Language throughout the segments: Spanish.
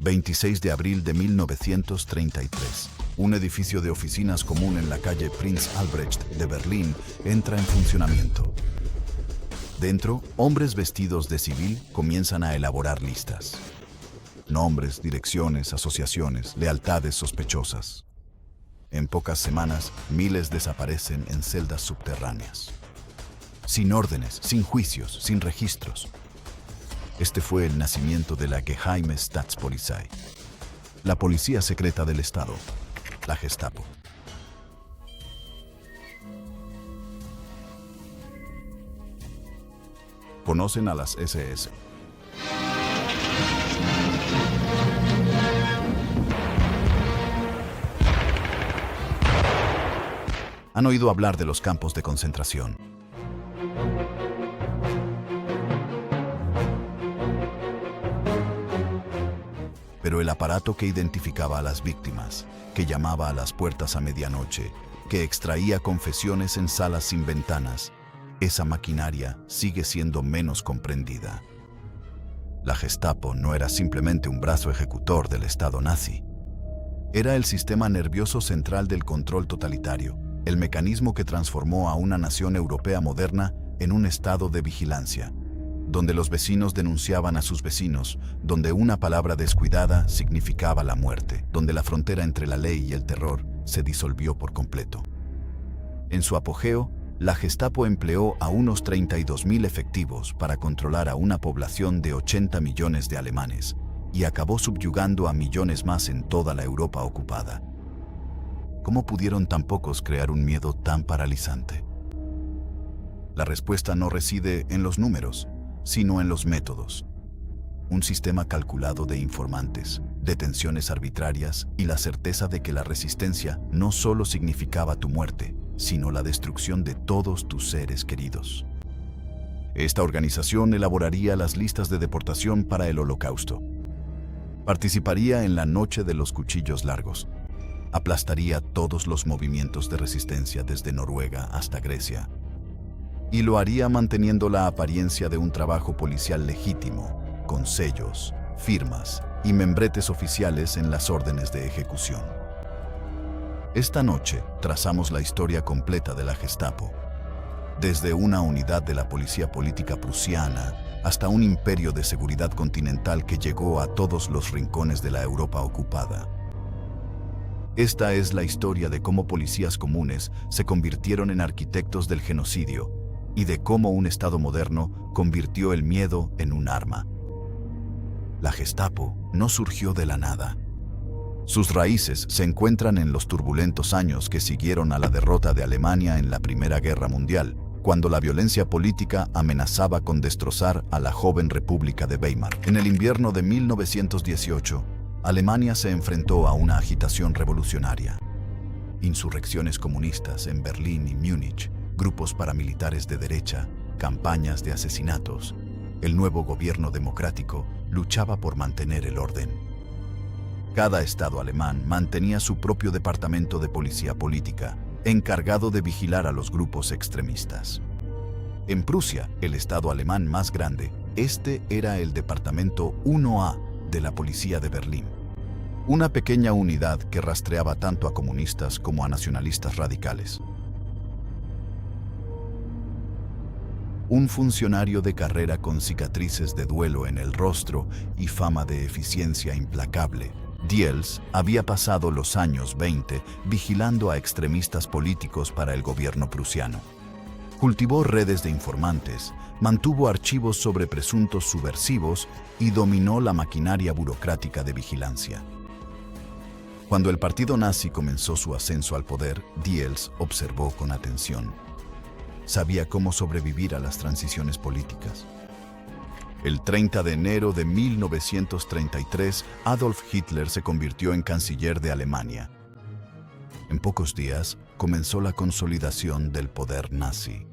26 de abril de 1933. Un edificio de oficinas común en la calle Prinz Albrecht de Berlín entra en funcionamiento. Dentro, hombres vestidos de civil comienzan a elaborar listas. Nombres, direcciones, asociaciones, lealtades sospechosas. En pocas semanas, miles desaparecen en celdas subterráneas. Sin órdenes, sin juicios, sin registros. Este fue el nacimiento de la Geheime Staatspolizei, la policía secreta del Estado, la Gestapo. ¿Conocen a las SS? ¿Han oído hablar de los campos de concentración? Pero el aparato que identificaba a las víctimas, que llamaba a las puertas a medianoche, que extraía confesiones en salas sin ventanas, esa maquinaria sigue siendo menos comprendida. La Gestapo no era simplemente un brazo ejecutor del Estado nazi. Era el sistema nervioso central del control totalitario, el mecanismo que transformó a una nación europea moderna en un estado de vigilancia, donde los vecinos denunciaban a sus vecinos, donde una palabra descuidada significaba la muerte, donde la frontera entre la ley y el terror se disolvió por completo. En su apogeo, la Gestapo empleó a unos 32.000 efectivos para controlar a una población de 80 millones de alemanes y acabó subyugando a millones más en toda la Europa ocupada. ¿Cómo pudieron tan pocos crear un miedo tan paralizante? La respuesta no reside en los números, sino en los métodos. Un sistema calculado de informantes, detenciones arbitrarias y la certeza de que la resistencia no solo significaba tu muerte, sino la destrucción de todos tus seres queridos. Esta organización elaboraría las listas de deportación para el Holocausto. Participaría en la noche de los cuchillos largos. Aplastaría todos los movimientos de resistencia desde Noruega hasta Grecia. Y lo haría manteniendo la apariencia de un trabajo policial legítimo, con sellos, firmas y membretes oficiales en las órdenes de ejecución. Esta noche trazamos la historia completa de la Gestapo, desde una unidad de la policía política prusiana hasta un imperio de seguridad continental que llegó a todos los rincones de la Europa ocupada. Esta es la historia de cómo policías comunes se convirtieron en arquitectos del genocidio y de cómo un Estado moderno convirtió el miedo en un arma. La Gestapo no surgió de la nada. Sus raíces se encuentran en los turbulentos años que siguieron a la derrota de Alemania en la Primera Guerra Mundial, cuando la violencia política amenazaba con destrozar a la joven República de Weimar. En el invierno de 1918, Alemania se enfrentó a una agitación revolucionaria. Insurrecciones comunistas en Berlín y Múnich, grupos paramilitares de derecha, campañas de asesinatos. El nuevo gobierno democrático luchaba por mantener el orden. Cada estado alemán mantenía su propio departamento de policía política, encargado de vigilar a los grupos extremistas. En Prusia, el estado alemán más grande, este era el departamento 1A de la policía de Berlín. Una pequeña unidad que rastreaba tanto a comunistas como a nacionalistas radicales. Un funcionario de carrera con cicatrices de duelo en el rostro y fama de eficiencia implacable, Diels había pasado los años 20 vigilando a extremistas políticos para el gobierno prusiano. Cultivó redes de informantes, mantuvo archivos sobre presuntos subversivos y dominó la maquinaria burocrática de vigilancia. Cuando el partido nazi comenzó su ascenso al poder, Diels observó con atención. Sabía cómo sobrevivir a las transiciones políticas. El 30 de enero de 1933, Adolf Hitler se convirtió en canciller de Alemania. En pocos días, comenzó la consolidación del poder nazi.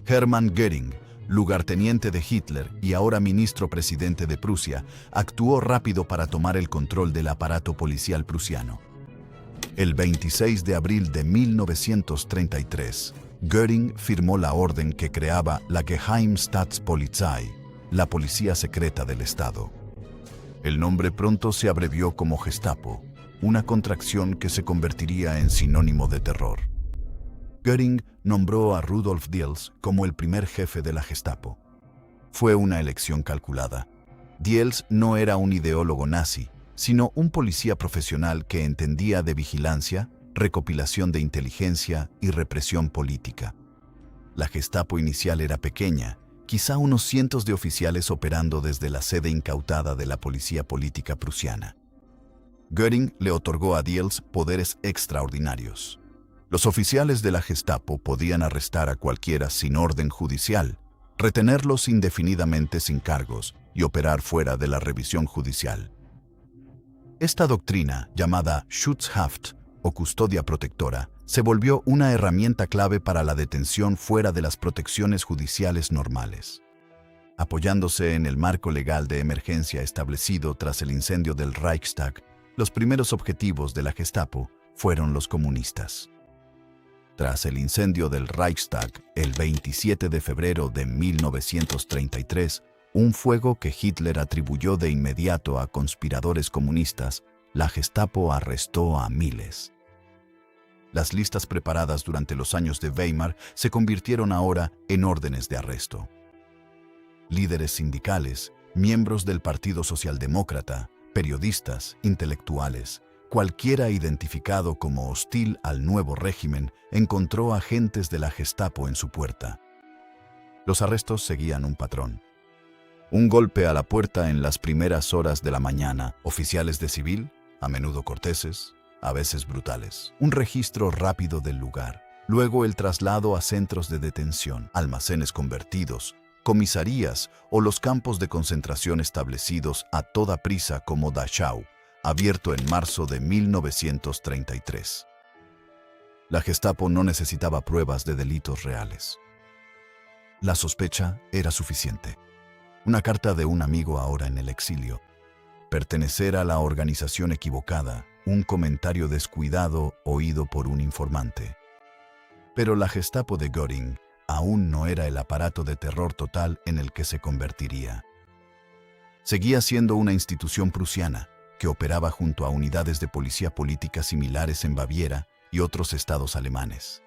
Hermann Göring, lugarteniente de Hitler y ahora ministro presidente de Prusia, actuó rápido para tomar el control del aparato policial prusiano. El 26 de abril de 1933, Göring firmó la orden que creaba la Geheime Staatspolizei, la policía secreta del Estado. El nombre pronto se abrevió como Gestapo, una contracción que se convertiría en sinónimo de terror. Göring nombró a Rudolf Diels como el primer jefe de la Gestapo. Fue una elección calculada. Diels no era un ideólogo nazi, sino un policía profesional que entendía de vigilancia, recopilación de inteligencia y represión política. La Gestapo inicial era pequeña, quizá unos cientos de oficiales operando desde la sede incautada de la policía política prusiana. Göring le otorgó a Diels poderes extraordinarios. Los oficiales de la Gestapo podían arrestar a cualquiera sin orden judicial, retenerlos indefinidamente sin cargos y operar fuera de la revisión judicial. Esta doctrina, llamada Schutzhaft o custodia protectora, se volvió una herramienta clave para la detención fuera de las protecciones judiciales normales. Apoyándose en el marco legal de emergencia establecido tras el incendio del Reichstag, los primeros objetivos de la Gestapo fueron los comunistas. Tras el incendio del Reichstag, el 27 de febrero de 1933, un fuego que Hitler atribuyó de inmediato a conspiradores comunistas, la Gestapo arrestó a miles. Las listas preparadas durante los años de Weimar se convirtieron ahora en órdenes de arresto. Líderes sindicales, miembros del Partido Socialdemócrata, periodistas, intelectuales, cualquiera identificado como hostil al nuevo régimen encontró agentes de la Gestapo en su puerta. Los arrestos seguían un patrón. Un golpe a la puerta en las primeras horas de la mañana, oficiales de civil, a menudo corteses, a veces brutales. Un registro rápido del lugar. Luego el traslado a centros de detención, almacenes convertidos, comisarías o los campos de concentración establecidos a toda prisa como Dachau, abierto en marzo de 1933. La Gestapo no necesitaba pruebas de delitos reales. La sospecha era suficiente. Una carta de un amigo ahora en el exilio. Pertenecer a la organización equivocada, un comentario descuidado oído por un informante. Pero la Gestapo de Göring aún no era el aparato de terror total en el que se convertiría. Seguía siendo una institución prusiana, que operaba junto a unidades de policía política similares en Baviera y otros estados alemanes.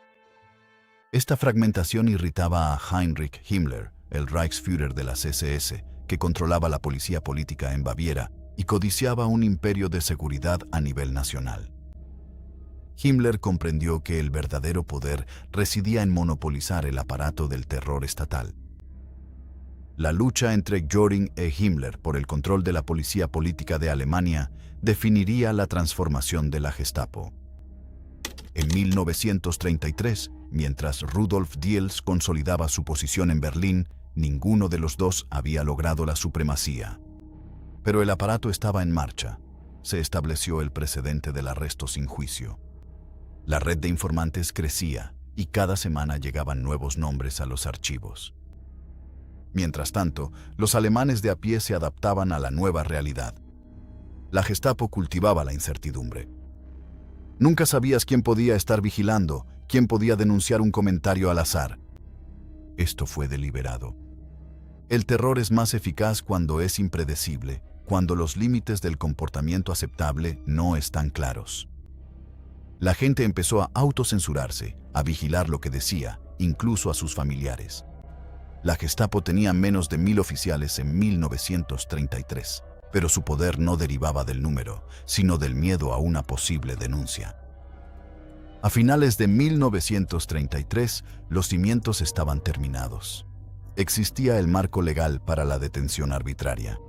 Esta fragmentación irritaba a Heinrich Himmler, el Reichsführer de las SS, que controlaba la policía política en Baviera y codiciaba un imperio de seguridad a nivel nacional. Himmler comprendió que el verdadero poder residía en monopolizar el aparato del terror estatal. La lucha entre Göring e Himmler por el control de la policía política de Alemania definiría la transformación de la Gestapo. En 1933, mientras Rudolf Diels consolidaba su posición en Berlín, ninguno de los dos había logrado la supremacía. Pero el aparato estaba en marcha. Se estableció el precedente del arresto sin juicio. La red de informantes crecía y cada semana llegaban nuevos nombres a los archivos. Mientras tanto, los alemanes de a pie se adaptaban a la nueva realidad. La Gestapo cultivaba la incertidumbre. Nunca sabías quién podía estar vigilando, quién podía denunciar un comentario al azar. Esto fue deliberado. El terror es más eficaz cuando es impredecible, cuando los límites del comportamiento aceptable no están claros. La gente empezó a autocensurarse, a vigilar lo que decía, incluso a sus familiares. La Gestapo tenía menos de 1000 oficiales en 1933, pero su poder no derivaba del número, sino del miedo a una posible denuncia. A finales de 1933, los cimientos estaban terminados. Existía el marco legal para la detención arbitraria.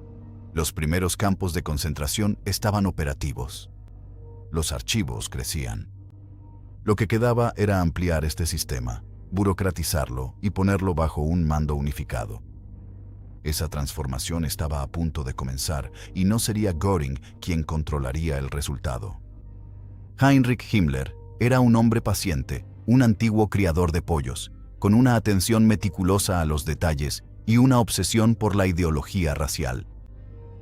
Los primeros campos de concentración estaban operativos. Los archivos crecían. Lo que quedaba era ampliar este sistema, burocratizarlo y ponerlo bajo un mando unificado. Esa transformación estaba a punto de comenzar y no sería Göring quien controlaría el resultado. Heinrich Himmler era un hombre paciente, un antiguo criador de pollos, con una atención meticulosa a los detalles y una obsesión por la ideología racial.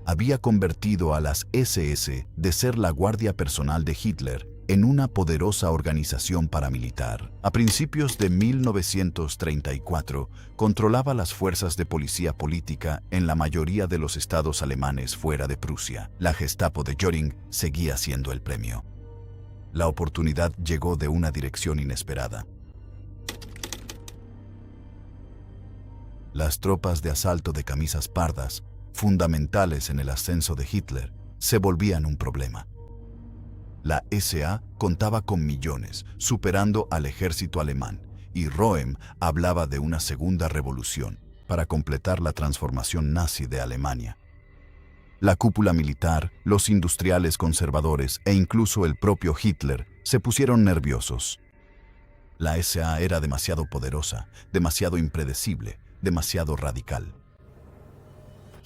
Había convertido a las SS de ser la guardia personal de Hitler en una poderosa organización paramilitar. A principios de 1934, controlaba las fuerzas de policía política en la mayoría de los estados alemanes fuera de Prusia. La Gestapo de Göring seguía siendo el premio. La oportunidad llegó de una dirección inesperada. Las tropas de asalto de camisas pardas, fundamentales en el ascenso de Hitler, se volvían un problema. La SA contaba con millones, superando al ejército alemán, y Röhm hablaba de una segunda revolución para completar la transformación nazi de Alemania. La cúpula militar, los industriales conservadores e incluso el propio Hitler se pusieron nerviosos. La SA era demasiado poderosa, demasiado impredecible, demasiado radical.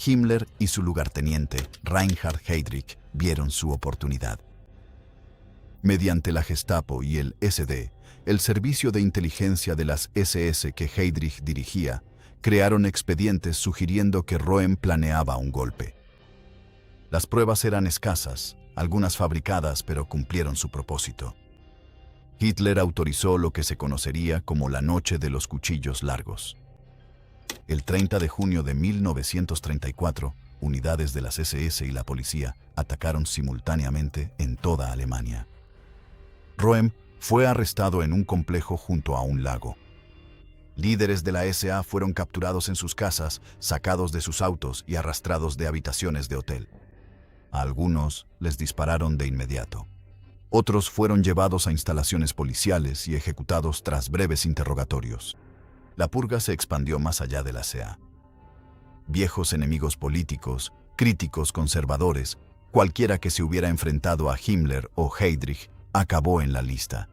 Himmler y su lugarteniente, Reinhard Heydrich, vieron su oportunidad. Mediante la Gestapo y el SD, el servicio de inteligencia de las SS que Heydrich dirigía, crearon expedientes sugiriendo que Röhm planeaba un golpe. Las pruebas eran escasas, algunas fabricadas, pero cumplieron su propósito. Hitler autorizó lo que se conocería como la Noche de los Cuchillos Largos. El 30 de junio de 1934, unidades de las SS y la policía atacaron simultáneamente en toda Alemania. Röhm fue arrestado en un complejo junto a un lago. Líderes de la SA fueron capturados en sus casas, sacados de sus autos y arrastrados de habitaciones de hotel. A algunos les dispararon de inmediato. Otros fueron llevados a instalaciones policiales y ejecutados tras breves interrogatorios. La purga se expandió más allá de la SA. Viejos enemigos políticos, críticos conservadores, cualquiera que se hubiera enfrentado a Himmler o Heydrich, acabó en la lista.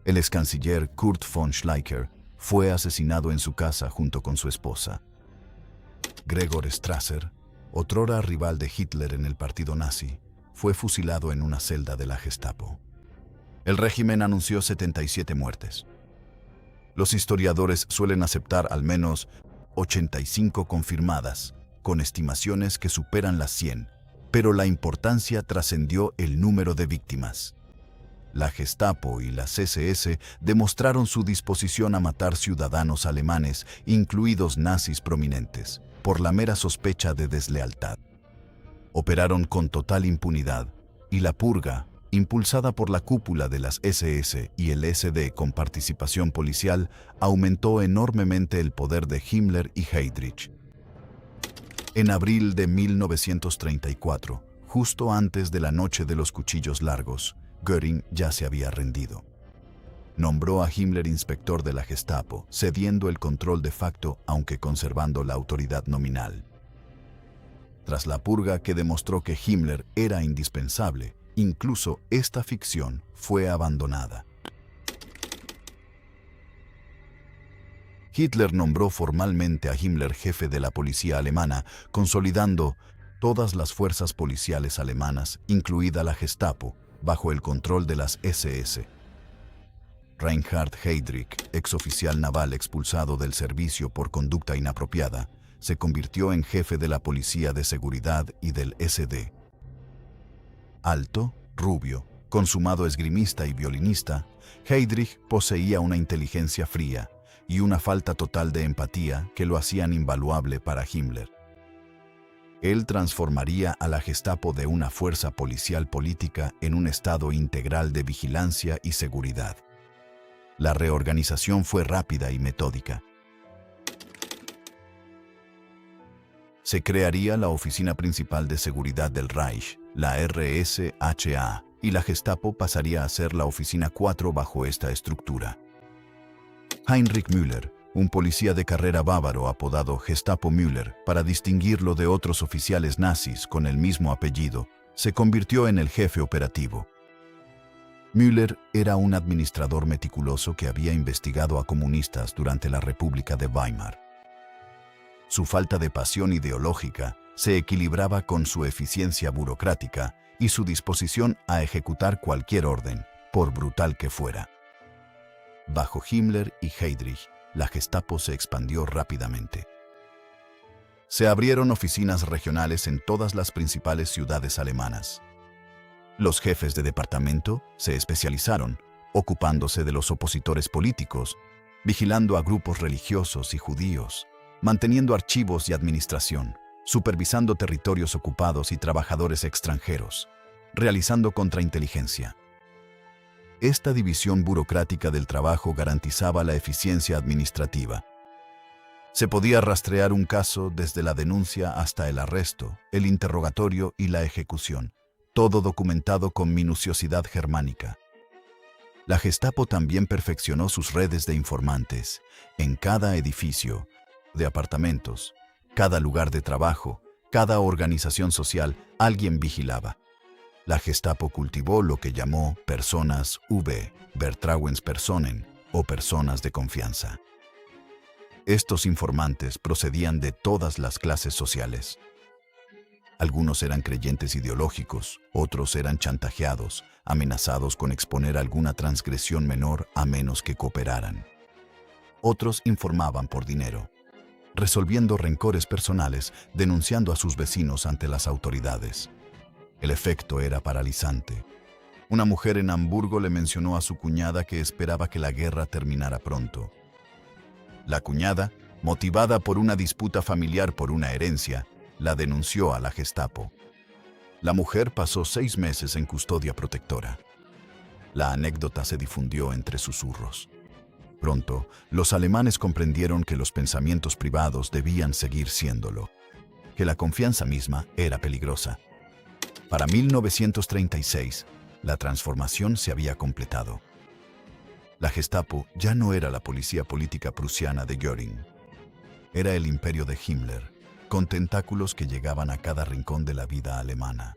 El excanciller Kurt von Schleicher fue asesinado en su casa junto con su esposa. Gregor Strasser, otrora rival de Hitler en el partido nazi, fue fusilado en una celda de la Gestapo. El régimen anunció 77 muertes. Los historiadores suelen aceptar al menos 85 confirmadas, con estimaciones que superan las 100, pero la importancia trascendió el número de víctimas. La Gestapo y las SS demostraron su disposición a matar ciudadanos alemanes, incluidos nazis prominentes, por la mera sospecha de deslealtad. Operaron con total impunidad, y la purga, impulsada por la cúpula de las SS y el SD con participación policial, aumentó enormemente el poder de Himmler y Heydrich. En abril de 1934, justo antes de la Noche de los Cuchillos Largos, Göring ya se había rendido. Nombró a Himmler inspector de la Gestapo, cediendo el control de facto, aunque conservando la autoridad nominal. Tras la purga que demostró que Himmler era indispensable, incluso esta ficción fue abandonada. Hitler nombró formalmente a Himmler jefe de la policía alemana, consolidando todas las fuerzas policiales alemanas, incluida la Gestapo, bajo el control de las SS. Reinhard Heydrich, exoficial naval expulsado del servicio por conducta inapropiada, se convirtió en jefe de la Policía de Seguridad y del SD. Alto, rubio, consumado esgrimista y violinista, Heydrich poseía una inteligencia fría y una falta total de empatía que lo hacían invaluable para Himmler. Él transformaría a la Gestapo de una fuerza policial política en un estado integral de vigilancia y seguridad. La reorganización fue rápida y metódica. Se crearía la Oficina Principal de Seguridad del Reich, la RSHA, y la Gestapo pasaría a ser la Oficina 4 bajo esta estructura. Heinrich Müller, un policía de carrera bávaro apodado Gestapo Müller, para distinguirlo de otros oficiales nazis con el mismo apellido, se convirtió en el jefe operativo. Müller era un administrador meticuloso que había investigado a comunistas durante la República de Weimar. Su falta de pasión ideológica se equilibraba con su eficiencia burocrática y su disposición a ejecutar cualquier orden, por brutal que fuera. Bajo Himmler y Heydrich, la Gestapo se expandió rápidamente. Se abrieron oficinas regionales en todas las principales ciudades alemanas. Los jefes de departamento se especializaron, ocupándose de los opositores políticos, vigilando a grupos religiosos y judíos, manteniendo archivos y administración, supervisando territorios ocupados y trabajadores extranjeros, realizando contrainteligencia. Esta división burocrática del trabajo garantizaba la eficiencia administrativa. Se podía rastrear un caso desde la denuncia hasta el arresto, el interrogatorio y la ejecución, todo documentado con minuciosidad germánica. La Gestapo también perfeccionó sus redes de informantes. En cada edificio, de apartamentos, cada lugar de trabajo, cada organización social, alguien vigilaba. La Gestapo cultivó lo que llamó personas Vertrauenspersonen, o personas de confianza. Estos informantes procedían de todas las clases sociales. Algunos eran creyentes ideológicos, otros eran chantajeados, amenazados con exponer alguna transgresión menor a menos que cooperaran. Otros informaban por dinero, resolviendo rencores personales, denunciando a sus vecinos ante las autoridades. El efecto era paralizante. Una mujer en Hamburgo le mencionó a su cuñada que esperaba que la guerra terminara pronto. La cuñada, motivada por una disputa familiar por una herencia, la denunció a la Gestapo. La mujer pasó 6 meses en custodia protectora. La anécdota se difundió entre susurros. Pronto, los alemanes comprendieron que los pensamientos privados debían seguir siéndolo, que la confianza misma era peligrosa. Para 1936, la transformación se había completado. La Gestapo ya no era la policía política prusiana de Göring. Era el imperio de Himmler, con tentáculos que llegaban a cada rincón de la vida alemana.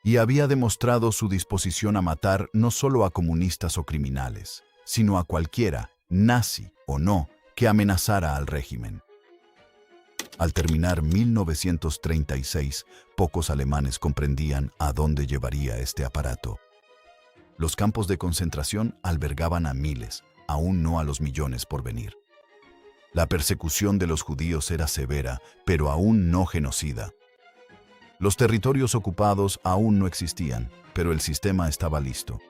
Y había demostrado su disposición a matar no solo a comunistas o criminales, sino a cualquiera, nazi o no, que amenazara al régimen. Al terminar 1936, pocos alemanes comprendían a dónde llevaría este aparato. Los campos de concentración albergaban a miles, aún no a los millones por venir. La persecución de los judíos era severa, pero aún no genocida. Los territorios ocupados aún no existían, pero el sistema estaba listo.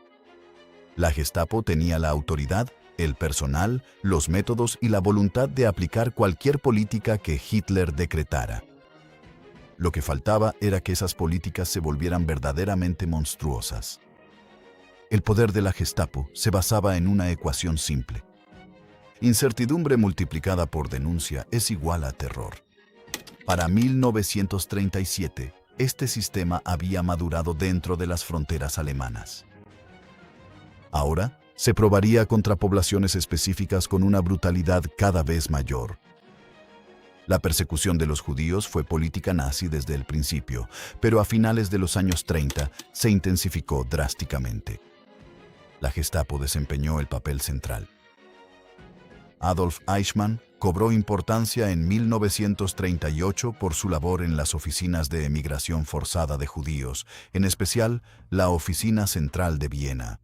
La Gestapo tenía la autoridad, el personal, los métodos y la voluntad de aplicar cualquier política que Hitler decretara. Lo que faltaba era que esas políticas se volvieran verdaderamente monstruosas. El poder de la Gestapo se basaba en una ecuación simple. Incertidumbre multiplicada por denuncia es igual a terror. Para 1937, este sistema había madurado dentro de las fronteras alemanas. Ahora, se probaría contra poblaciones específicas con una brutalidad cada vez mayor. La persecución de los judíos fue política nazi desde el principio, pero a finales de los años 30 se intensificó drásticamente. La Gestapo desempeñó el papel central. Adolf Eichmann cobró importancia en 1938 por su labor en las oficinas de emigración forzada de judíos, en especial la Oficina Central de Viena.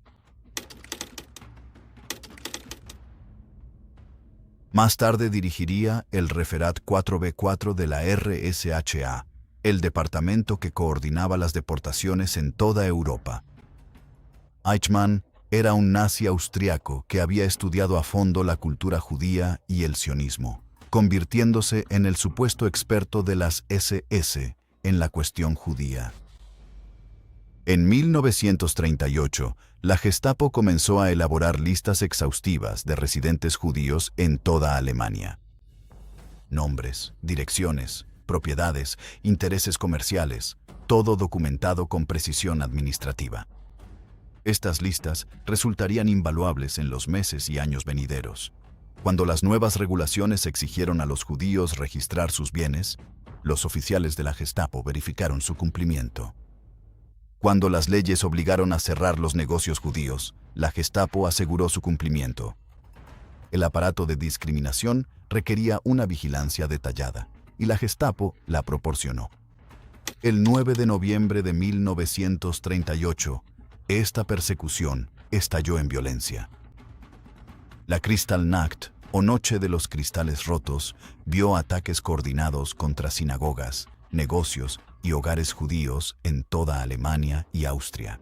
Más tarde dirigiría el Referat 4B4 de la RSHA, el departamento que coordinaba las deportaciones en toda Europa. Eichmann era un nazi austriaco que había estudiado a fondo la cultura judía y el sionismo, convirtiéndose en el supuesto experto de las SS en la cuestión judía. En 1938, la Gestapo comenzó a elaborar listas exhaustivas de residentes judíos en toda Alemania. Nombres, direcciones, propiedades, intereses comerciales, todo documentado con precisión administrativa. Estas listas resultarían invaluables en los meses y años venideros. Cuando las nuevas regulaciones exigieron a los judíos registrar sus bienes, los oficiales de la Gestapo verificaron su cumplimiento. Cuando las leyes obligaron a cerrar los negocios judíos, la Gestapo aseguró su cumplimiento. El aparato de discriminación requería una vigilancia detallada, y la Gestapo la proporcionó. El 9 de noviembre de 1938, esta persecución estalló en violencia. La Kristallnacht, o Noche de los Cristales Rotos, vio ataques coordinados contra sinagogas, negocios y hogares judíos en toda Alemania y Austria.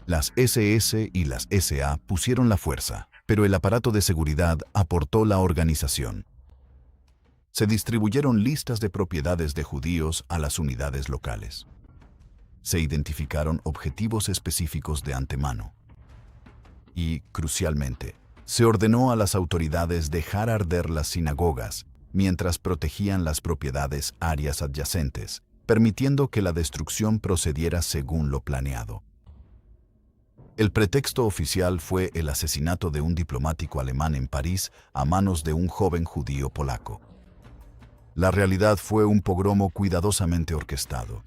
Las SS y las SA pusieron la fuerza, pero el aparato de seguridad aportó la organización. Se distribuyeron listas de propiedades de judíos a las unidades locales. Se identificaron objetivos específicos de antemano. Y, crucialmente, se ordenó a las autoridades dejar arder las sinagogas mientras protegían las propiedades áreas adyacentes, permitiendo que la destrucción procediera según lo planeado. El pretexto oficial fue el asesinato de un diplomático alemán en París a manos de un joven judío polaco. La realidad fue un pogromo cuidadosamente orquestado.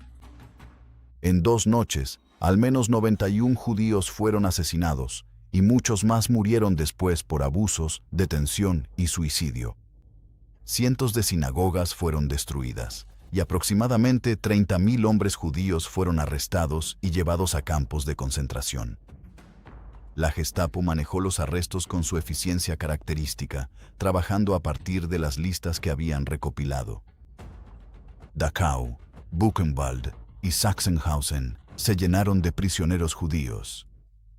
En 2 noches, al menos 91 judíos fueron asesinados y muchos más murieron después por abusos, detención y suicidio. Cientos de sinagogas fueron destruidas y aproximadamente 30.000 hombres judíos fueron arrestados y llevados a campos de concentración. La Gestapo manejó los arrestos con su eficiencia característica, trabajando a partir de las listas que habían recopilado. Dachau, Buchenwald y Sachsenhausen se llenaron de prisioneros judíos,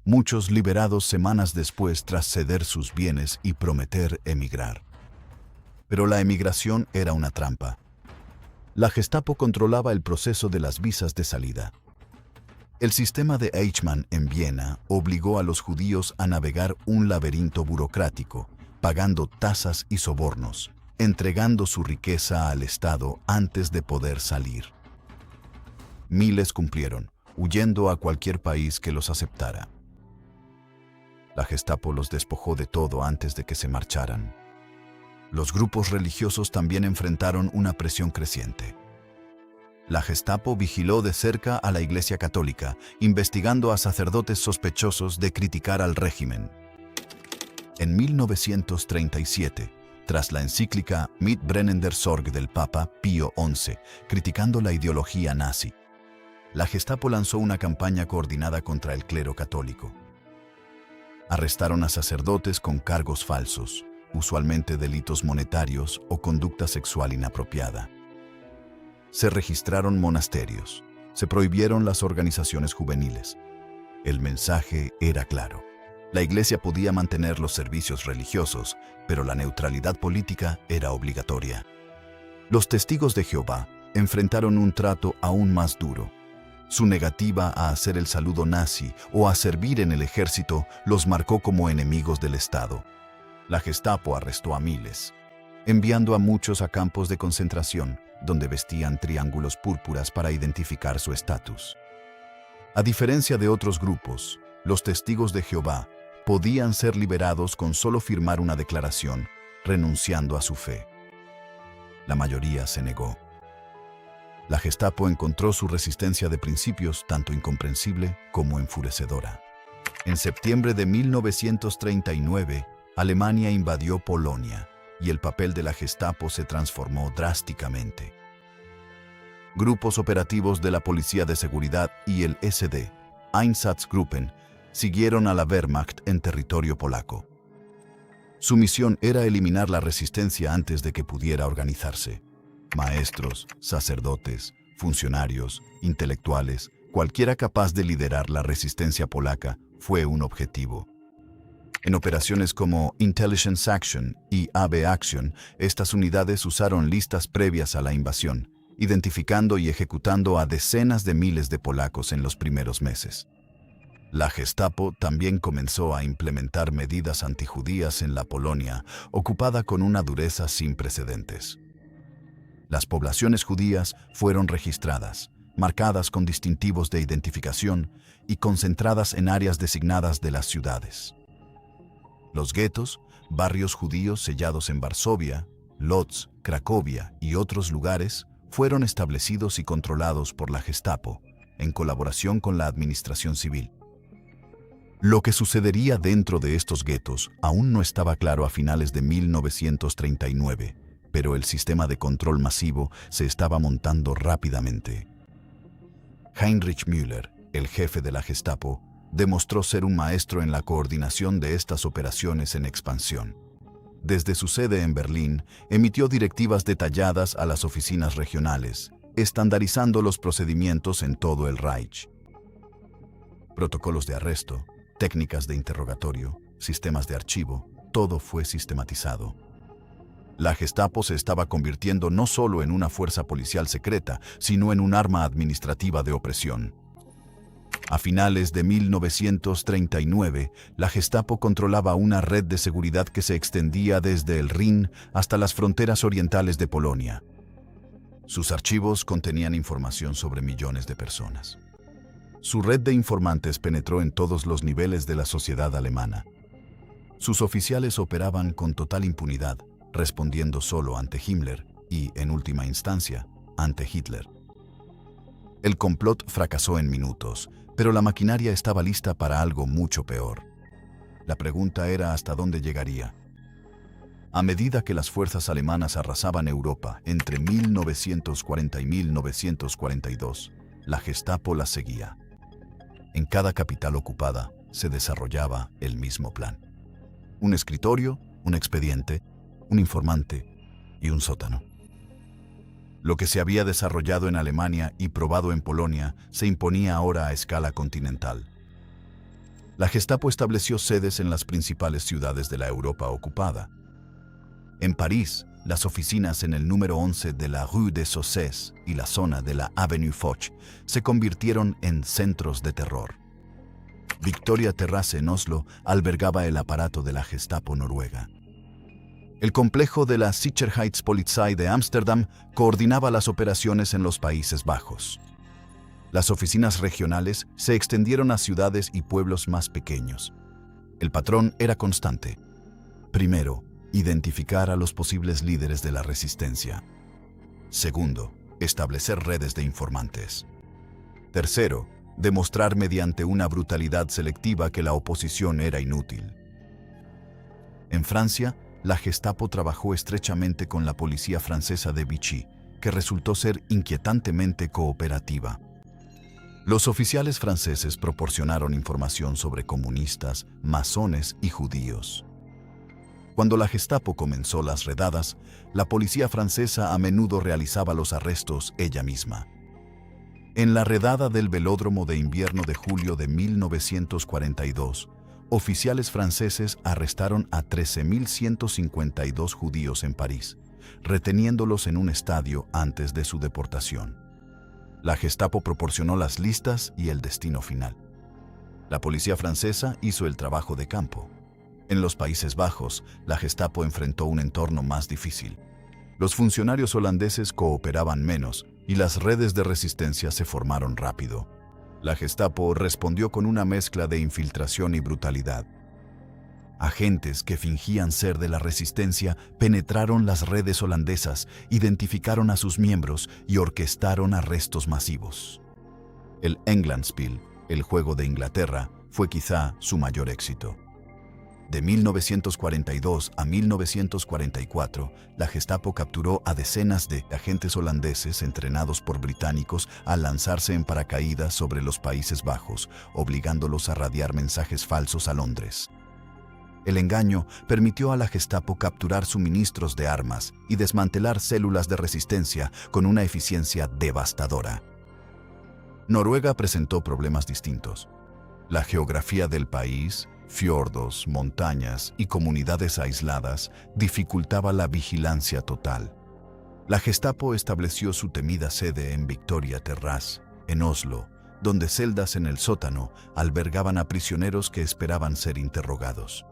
muchos liberados semanas después tras ceder sus bienes y prometer emigrar. Pero la emigración era una trampa. La Gestapo controlaba el proceso de las visas de salida. El sistema de Eichmann en Viena obligó a los judíos a navegar un laberinto burocrático, pagando tasas y sobornos, entregando su riqueza al Estado antes de poder salir. Miles cumplieron, huyendo a cualquier país que los aceptara. La Gestapo los despojó de todo antes de que se marcharan. Los grupos religiosos también enfrentaron una presión creciente. La Gestapo vigiló de cerca a la Iglesia Católica, investigando a sacerdotes sospechosos de criticar al régimen. En 1937, tras la encíclica Mit brennender Sorge del Papa Pío XI, criticando la ideología nazi, la Gestapo lanzó una campaña coordinada contra el clero católico. Arrestaron a sacerdotes con cargos falsos, usualmente delitos monetarios o conducta sexual inapropiada. Se registraron monasterios, se prohibieron las organizaciones juveniles. El mensaje era claro. La Iglesia podía mantener los servicios religiosos, pero la neutralidad política era obligatoria. Los testigos de Jehová enfrentaron un trato aún más duro. Su negativa a hacer el saludo nazi o a servir en el ejército los marcó como enemigos del Estado. La Gestapo arrestó a miles, enviando a muchos a campos de concentración, donde vestían triángulos púrpuras para identificar su estatus. A diferencia de otros grupos, los testigos de Jehová podían ser liberados con solo firmar una declaración, renunciando a su fe. La mayoría se negó. La Gestapo encontró su resistencia de principios tanto incomprensible como enfurecedora. En septiembre de 1939, Alemania invadió Polonia y el papel de la Gestapo se transformó drásticamente. Grupos operativos de la Policía de Seguridad y el SD, Einsatzgruppen, siguieron a la Wehrmacht en territorio polaco. Su misión era eliminar la resistencia antes de que pudiera organizarse. Maestros, sacerdotes, funcionarios, intelectuales, cualquiera capaz de liderar la resistencia polaca fue un objetivo. En operaciones como Intelligence Action y AB Action, estas unidades usaron listas previas a la invasión, identificando y ejecutando a decenas de miles de polacos en los primeros meses. La Gestapo también comenzó a implementar medidas antijudías en la Polonia, ocupada con una dureza sin precedentes. Las poblaciones judías fueron registradas, marcadas con distintivos de identificación y concentradas en áreas designadas de las ciudades. Los guetos, barrios judíos sellados en Varsovia, Lodz, Cracovia y otros lugares, fueron establecidos y controlados por la Gestapo, en colaboración con la administración civil. Lo que sucedería dentro de estos guetos aún no estaba claro a finales de 1939, pero el sistema de control masivo se estaba montando rápidamente. Heinrich Müller, el jefe de la Gestapo, demostró ser un maestro en la coordinación de estas operaciones en expansión. Desde su sede en Berlín, emitió directivas detalladas a las oficinas regionales, estandarizando los procedimientos en todo el Reich. Protocolos de arresto, técnicas de interrogatorio, sistemas de archivo, todo fue sistematizado. La Gestapo se estaba convirtiendo no solo en una fuerza policial secreta, sino en un arma administrativa de opresión. A finales de 1939, la Gestapo controlaba una red de seguridad que se extendía desde el Rin hasta las fronteras orientales de Polonia. Sus archivos contenían información sobre millones de personas. Su red de informantes penetró en todos los niveles de la sociedad alemana. Sus oficiales operaban con total impunidad, respondiendo solo ante Himmler y, en última instancia, ante Hitler. El complot fracasó en minutos, pero la maquinaria estaba lista para algo mucho peor. La pregunta era hasta dónde llegaría. A medida que las fuerzas alemanas arrasaban Europa entre 1940 y 1942, la Gestapo las seguía. En cada capital ocupada se desarrollaba el mismo plan. Un escritorio, un expediente, un informante y un sótano. Lo que se había desarrollado en Alemania y probado en Polonia se imponía ahora a escala continental. La Gestapo estableció sedes en las principales ciudades de la Europa ocupada. En París, las oficinas en el número 11 de la Rue des Saussets y la zona de la Avenue Foch se convirtieron en centros de terror. Victoria Terrasse en Oslo albergaba el aparato de la Gestapo noruega. El complejo de la Sicherheitspolizei de Ámsterdam coordinaba las operaciones en los Países Bajos. Las oficinas regionales se extendieron a ciudades y pueblos más pequeños. El patrón era constante. Primero, identificar a los posibles líderes de la resistencia. Segundo, establecer redes de informantes. Tercero, demostrar mediante una brutalidad selectiva que la oposición era inútil. En Francia, la Gestapo trabajó estrechamente con la policía francesa de Vichy, que resultó ser inquietantemente cooperativa. Los oficiales franceses proporcionaron información sobre comunistas, masones y judíos. Cuando la Gestapo comenzó las redadas, la policía francesa a menudo realizaba los arrestos ella misma. En la redada del velódromo de invierno de julio de 1942, oficiales franceses arrestaron a 13.152 judíos en París, reteniéndolos en un estadio antes de su deportación. La Gestapo proporcionó las listas y el destino final. La policía francesa hizo el trabajo de campo. En los Países Bajos, la Gestapo enfrentó un entorno más difícil. Los funcionarios holandeses cooperaban menos y las redes de resistencia se formaron rápido. La Gestapo respondió con una mezcla de infiltración y brutalidad. Agentes que fingían ser de la resistencia penetraron las redes holandesas, identificaron a sus miembros y orquestaron arrestos masivos. El Englandspiel, el juego de Inglaterra, fue quizá su mayor éxito. De 1942 a 1944, la Gestapo capturó a decenas de agentes holandeses entrenados por británicos a lanzarse en paracaídas sobre los Países Bajos, obligándolos a radiar mensajes falsos a Londres. El engaño permitió a la Gestapo capturar suministros de armas y desmantelar células de resistencia con una eficiencia devastadora. Noruega presentó problemas distintos. La geografía del país, fiordos, montañas y comunidades aisladas dificultaba la vigilancia total. La Gestapo estableció su temida sede en Victoria Terrasse, en Oslo, donde celdas en el sótano albergaban a prisioneros que esperaban ser interrogados.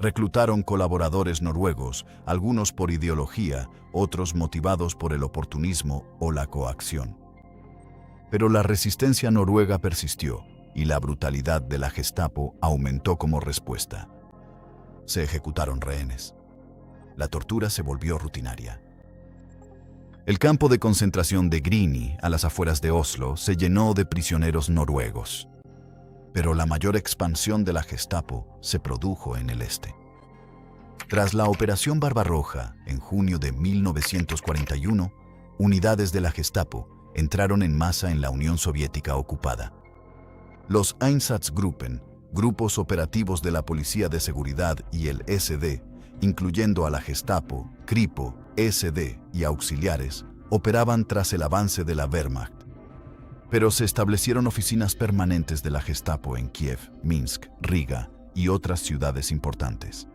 Reclutaron colaboradores noruegos, algunos por ideología, otros motivados por el oportunismo o la coacción. Pero la resistencia noruega persistió y la brutalidad de la Gestapo aumentó como respuesta. Se ejecutaron rehenes. La tortura se volvió rutinaria. El campo de concentración de Grini, a las afueras de Oslo, se llenó de prisioneros noruegos. Pero la mayor expansión de la Gestapo se produjo en el este. Tras la Operación Barbarroja, en junio de 1941, unidades de la Gestapo entraron en masa en la Unión Soviética ocupada. Los Einsatzgruppen, grupos operativos de la Policía de Seguridad y el SD, incluyendo a la Gestapo, Kripo, SD y auxiliares, operaban tras el avance de la Wehrmacht, pero se establecieron oficinas permanentes de la Gestapo en Kiev, Minsk, Riga y otras ciudades importantes.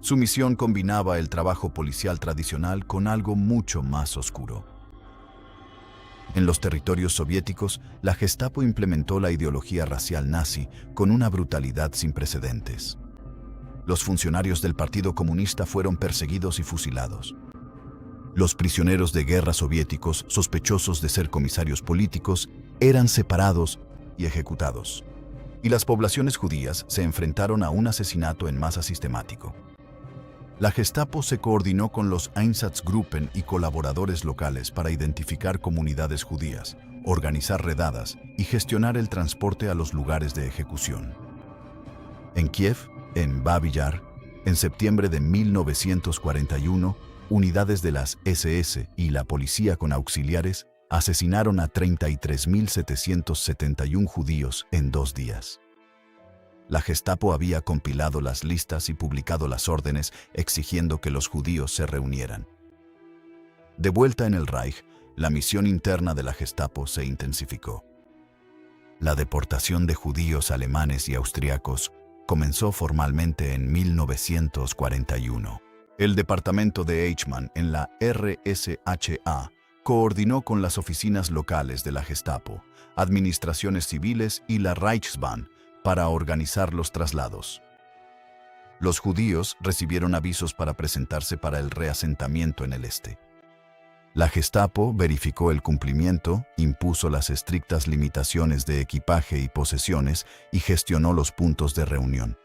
Su misión combinaba el trabajo policial tradicional con algo mucho más oscuro. En los territorios soviéticos, la Gestapo implementó la ideología racial nazi con una brutalidad sin precedentes. Los funcionarios del Partido Comunista fueron perseguidos y fusilados. Los prisioneros de guerra soviéticos, sospechosos de ser comisarios políticos, eran separados y ejecutados. Y las poblaciones judías se enfrentaron a un asesinato en masa sistemático. La Gestapo se coordinó con los Einsatzgruppen y colaboradores locales para identificar comunidades judías, organizar redadas y gestionar el transporte a los lugares de ejecución. En Kiev, en Babi Yar, en septiembre de 1941, unidades de las SS y la policía con auxiliares asesinaron a 33.771 judíos en 2 días. La Gestapo había compilado las listas y publicado las órdenes exigiendo que los judíos se reunieran. De vuelta en el Reich, la misión interna de la Gestapo se intensificó. La deportación de judíos alemanes y austriacos comenzó formalmente en 1941. El departamento de Eichmann en la RSHA coordinó con las oficinas locales de la Gestapo, administraciones civiles y la Reichsbahn para organizar los traslados. Los judíos recibieron avisos para presentarse para el reasentamiento en el este. La Gestapo verificó el cumplimiento, impuso las estrictas limitaciones de equipaje y posesiones y gestionó los puntos de reunión.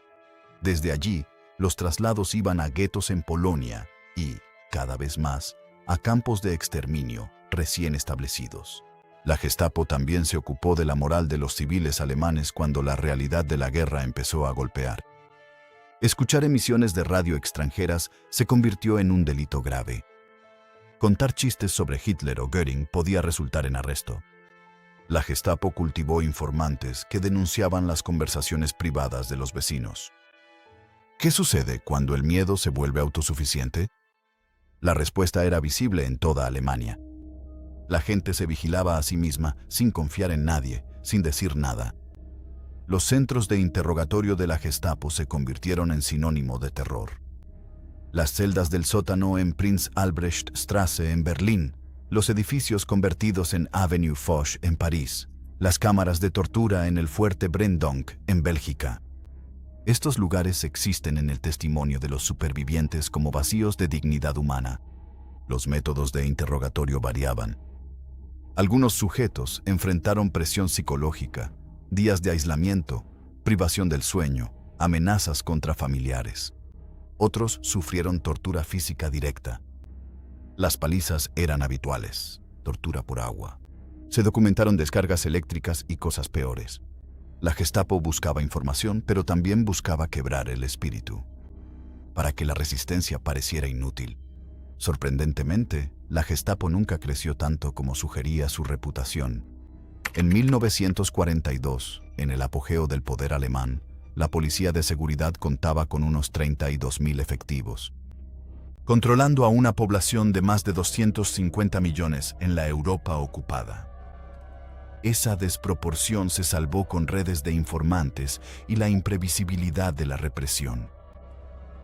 Desde allí, los traslados iban a guetos en Polonia y, cada vez más, a campos de exterminio recién establecidos. La Gestapo también se ocupó de la moral de los civiles alemanes cuando la realidad de la guerra empezó a golpear. Escuchar emisiones de radio extranjeras se convirtió en un delito grave. Contar chistes sobre Hitler o Göring podía resultar en arresto. La Gestapo cultivó informantes que denunciaban las conversaciones privadas de los vecinos. ¿Qué sucede cuando el miedo se vuelve autosuficiente? La respuesta era visible en toda Alemania. La gente se vigilaba a sí misma sin confiar en nadie, sin decir nada. Los centros de interrogatorio de la Gestapo se convirtieron en sinónimo de terror. Las celdas del sótano en Prinz Albrecht Straße en Berlín, los edificios convertidos en Avenue Foch en París, las cámaras de tortura en el fuerte Brandonk en Bélgica. Estos lugares existen en el testimonio de los supervivientes como vacíos de dignidad humana. Los métodos de interrogatorio variaban. Algunos sujetos enfrentaron presión psicológica, días de aislamiento, privación del sueño, amenazas contra familiares. Otros sufrieron tortura física directa. Las palizas eran habituales, tortura por agua. Se documentaron descargas eléctricas y cosas peores. La Gestapo buscaba información, pero también buscaba quebrar el espíritu, para que la resistencia pareciera inútil. Sorprendentemente, la Gestapo nunca creció tanto como sugería su reputación. En 1942, en el apogeo del poder alemán, la Policía de Seguridad contaba con unos 32.000 efectivos, controlando a una población de más de 250 millones en la Europa ocupada. Esa desproporción se salvó con redes de informantes y la imprevisibilidad de la represión.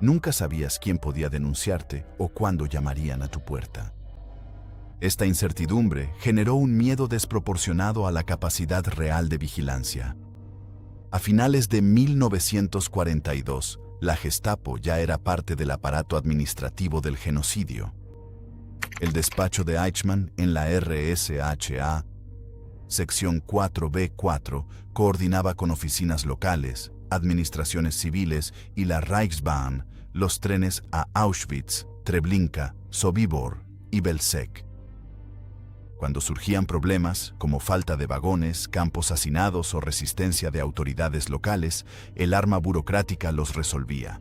Nunca sabías quién podía denunciarte o cuándo llamarían a tu puerta. Esta incertidumbre generó un miedo desproporcionado a la capacidad real de vigilancia. A finales de 1942, la Gestapo ya era parte del aparato administrativo del genocidio. El despacho de Eichmann en la RSHA, sección 4B4, coordinaba con oficinas locales, administraciones civiles y la Reichsbahn los trenes a Auschwitz, Treblinka, Sobibor y Belzec. Cuando surgían problemas, como falta de vagones, campos hacinados o resistencia de autoridades locales, el arma burocrática los resolvía.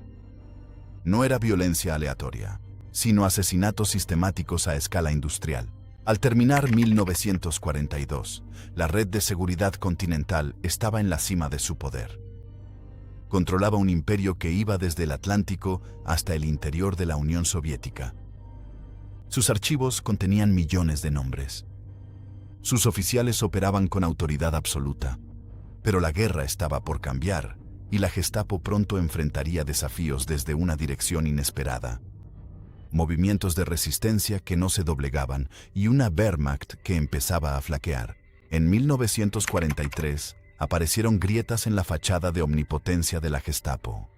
No era violencia aleatoria, sino asesinatos sistemáticos a escala industrial. Al terminar 1942, la red de seguridad continental estaba en la cima de su poder. Controlaba un imperio que iba desde el Atlántico hasta el interior de la Unión Soviética. Sus archivos contenían millones de nombres. Sus oficiales operaban con autoridad absoluta. Pero la guerra estaba por cambiar, y la Gestapo pronto enfrentaría desafíos desde una dirección inesperada. Movimientos de resistencia que no se doblegaban y una Wehrmacht que empezaba a flaquear. En 1943 aparecieron grietas en la fachada de omnipotencia de la Gestapo.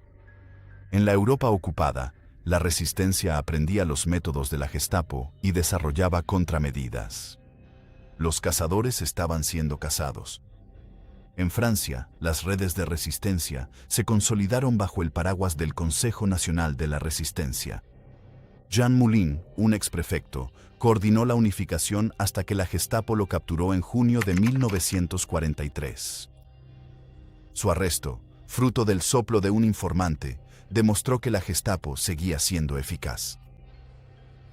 En la Europa ocupada, la resistencia aprendía los métodos de la Gestapo y desarrollaba contramedidas. Los cazadores estaban siendo cazados. En Francia, las redes de resistencia se consolidaron bajo el paraguas del Consejo Nacional de la Resistencia. Jean Moulin, un exprefecto, coordinó la unificación hasta que la Gestapo lo capturó en junio de 1943. Su arresto, fruto del soplo de un informante, demostró que la Gestapo seguía siendo eficaz.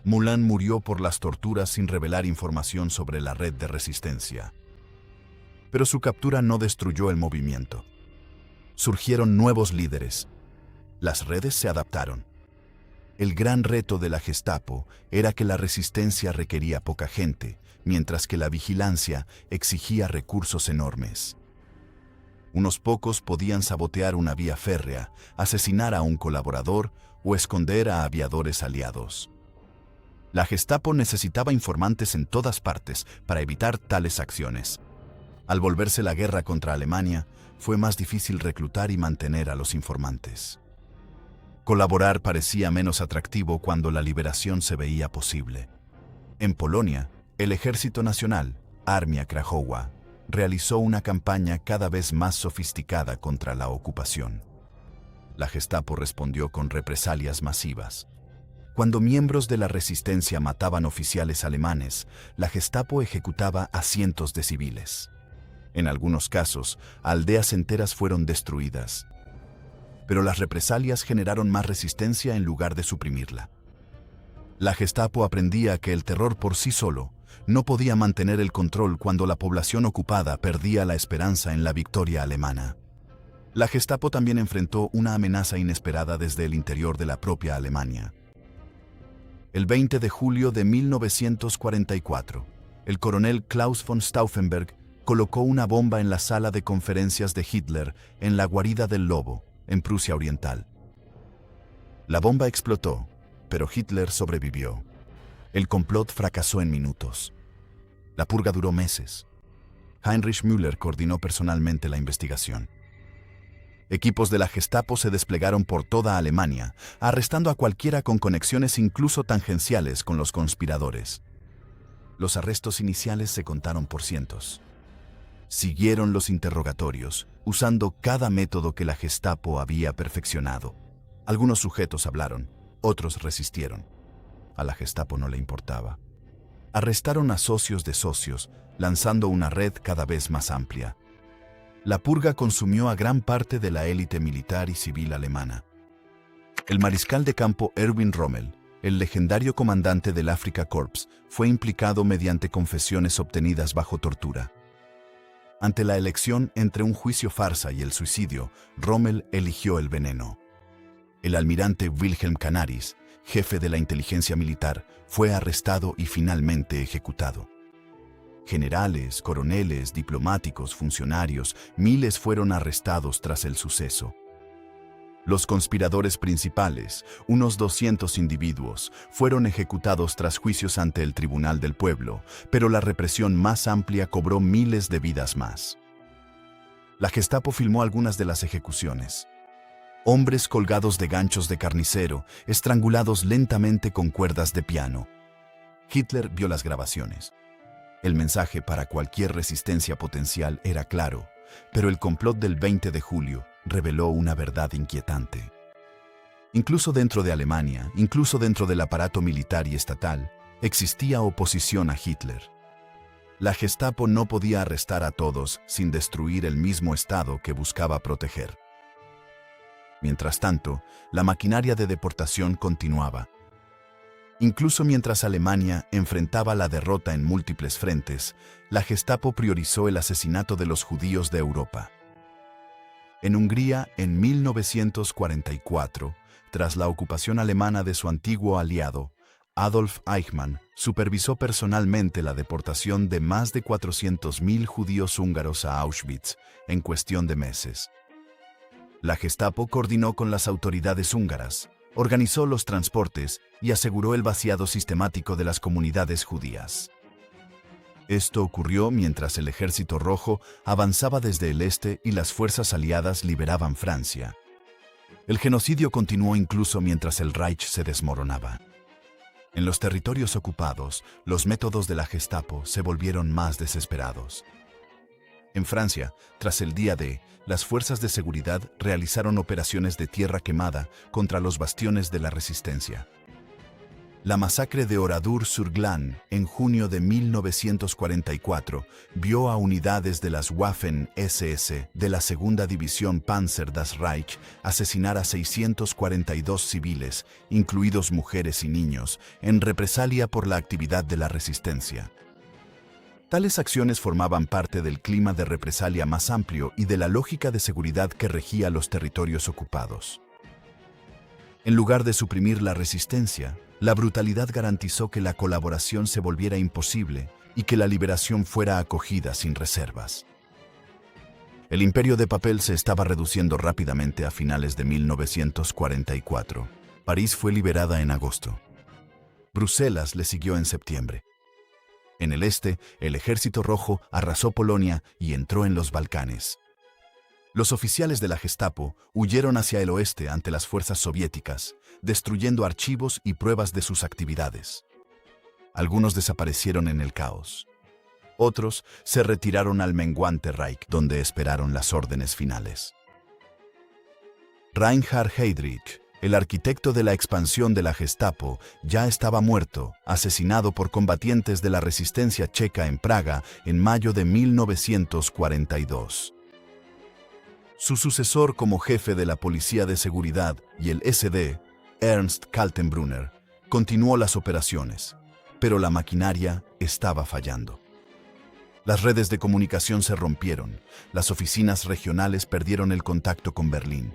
Moulin murió por las torturas sin revelar información sobre la red de resistencia. Pero su captura no destruyó el movimiento. Surgieron nuevos líderes. Las redes se adaptaron. El gran reto de la Gestapo era que la resistencia requería poca gente, mientras que la vigilancia exigía recursos enormes. Unos pocos podían sabotear una vía férrea, asesinar a un colaborador o esconder a aviadores aliados. La Gestapo necesitaba informantes en todas partes para evitar tales acciones. Al volverse la guerra contra Alemania, fue más difícil reclutar y mantener a los informantes. Colaborar parecía menos atractivo cuando la liberación se veía posible. En Polonia, el Ejército Nacional, Armia Krajowa, realizó una campaña cada vez más sofisticada contra la ocupación. La Gestapo respondió con represalias masivas. Cuando miembros de la resistencia mataban oficiales alemanes, la Gestapo ejecutaba a cientos de civiles. En algunos casos, aldeas enteras fueron destruidas. Pero las represalias generaron más resistencia en lugar de suprimirla. La Gestapo aprendía que el terror por sí solo no podía mantener el control cuando la población ocupada perdía la esperanza en la victoria alemana. La Gestapo también enfrentó una amenaza inesperada desde el interior de la propia Alemania. El 20 de julio de 1944, el coronel Klaus von Stauffenberg colocó una bomba en la sala de conferencias de Hitler en la guarida del Lobo, en Prusia Oriental. La bomba explotó, pero Hitler sobrevivió. El complot fracasó en minutos. La purga duró meses. Heinrich Müller coordinó personalmente la investigación. Equipos de la Gestapo se desplegaron por toda Alemania, arrestando a cualquiera con conexiones incluso tangenciales con los conspiradores. Los arrestos iniciales se contaron por cientos. Siguieron los interrogatorios, usando cada método que la Gestapo había perfeccionado. Algunos sujetos hablaron, otros resistieron. A la Gestapo no le importaba. Arrestaron a socios de socios, lanzando una red cada vez más amplia. La purga consumió a gran parte de la élite militar y civil alemana. El mariscal de campo Erwin Rommel, el legendario comandante del Afrika Korps, fue implicado mediante confesiones obtenidas bajo tortura. Ante la elección entre un juicio farsa y el suicidio, Rommel eligió el veneno. El almirante Wilhelm Canaris, jefe de la inteligencia militar, fue arrestado y finalmente ejecutado. Generales, coroneles, diplomáticos, funcionarios, miles fueron arrestados tras el suceso. Los conspiradores principales, unos 200 individuos, fueron ejecutados tras juicios ante el Tribunal del Pueblo, pero la represión más amplia cobró miles de vidas más. La Gestapo filmó algunas de las ejecuciones. Hombres colgados de ganchos de carnicero, estrangulados lentamente con cuerdas de piano. Hitler vio las grabaciones. El mensaje para cualquier resistencia potencial era claro, pero el complot del 20 de julio reveló una verdad inquietante. Incluso dentro de Alemania, incluso dentro del aparato militar y estatal, existía oposición a Hitler. La Gestapo no podía arrestar a todos sin destruir el mismo Estado que buscaba proteger. Mientras tanto, la maquinaria de deportación continuaba. Incluso mientras Alemania enfrentaba la derrota en múltiples frentes, la Gestapo priorizó el asesinato de los judíos de Europa. En Hungría, en 1944, tras la ocupación alemana de su antiguo aliado, Adolf Eichmann supervisó personalmente la deportación de más de 400.000 judíos húngaros a Auschwitz en cuestión de meses. La Gestapo coordinó con las autoridades húngaras, organizó los transportes y aseguró el vaciado sistemático de las comunidades judías. Esto ocurrió mientras el Ejército Rojo avanzaba desde el este y las fuerzas aliadas liberaban Francia. El genocidio continuó incluso mientras el Reich se desmoronaba. En los territorios ocupados, los métodos de la Gestapo se volvieron más desesperados. En Francia, tras el día D, las fuerzas de seguridad realizaron operaciones de tierra quemada contra los bastiones de la resistencia. La masacre de Oradour-sur-Glane en junio de 1944 vio a unidades de las Waffen-SS de la Segunda División Panzer das Reich asesinar a 642 civiles, incluidos mujeres y niños, en represalia por la actividad de la resistencia. Tales acciones formaban parte del clima de represalia más amplio y de la lógica de seguridad que regía los territorios ocupados. En lugar de suprimir la resistencia, la brutalidad garantizó que la colaboración se volviera imposible y que la liberación fuera acogida sin reservas. El imperio de papel se estaba reduciendo rápidamente a finales de 1944. París fue liberada en agosto. Bruselas le siguió en septiembre. En el este, el Ejército Rojo arrasó Polonia y entró en los Balcanes. Los oficiales de la Gestapo huyeron hacia el oeste ante las fuerzas soviéticas, destruyendo archivos y pruebas de sus actividades. Algunos desaparecieron en el caos. Otros se retiraron al menguante Reich, donde esperaron las órdenes finales. Reinhard Heydrich, el arquitecto de la expansión de la Gestapo, ya estaba muerto, asesinado por combatientes de la resistencia checa en Praga en mayo de 1942. Su sucesor como jefe de la Policía de Seguridad y el SD, Ernst Kaltenbrunner, continuó las operaciones, pero la maquinaria estaba fallando. Las redes de comunicación se rompieron, las oficinas regionales perdieron el contacto con Berlín.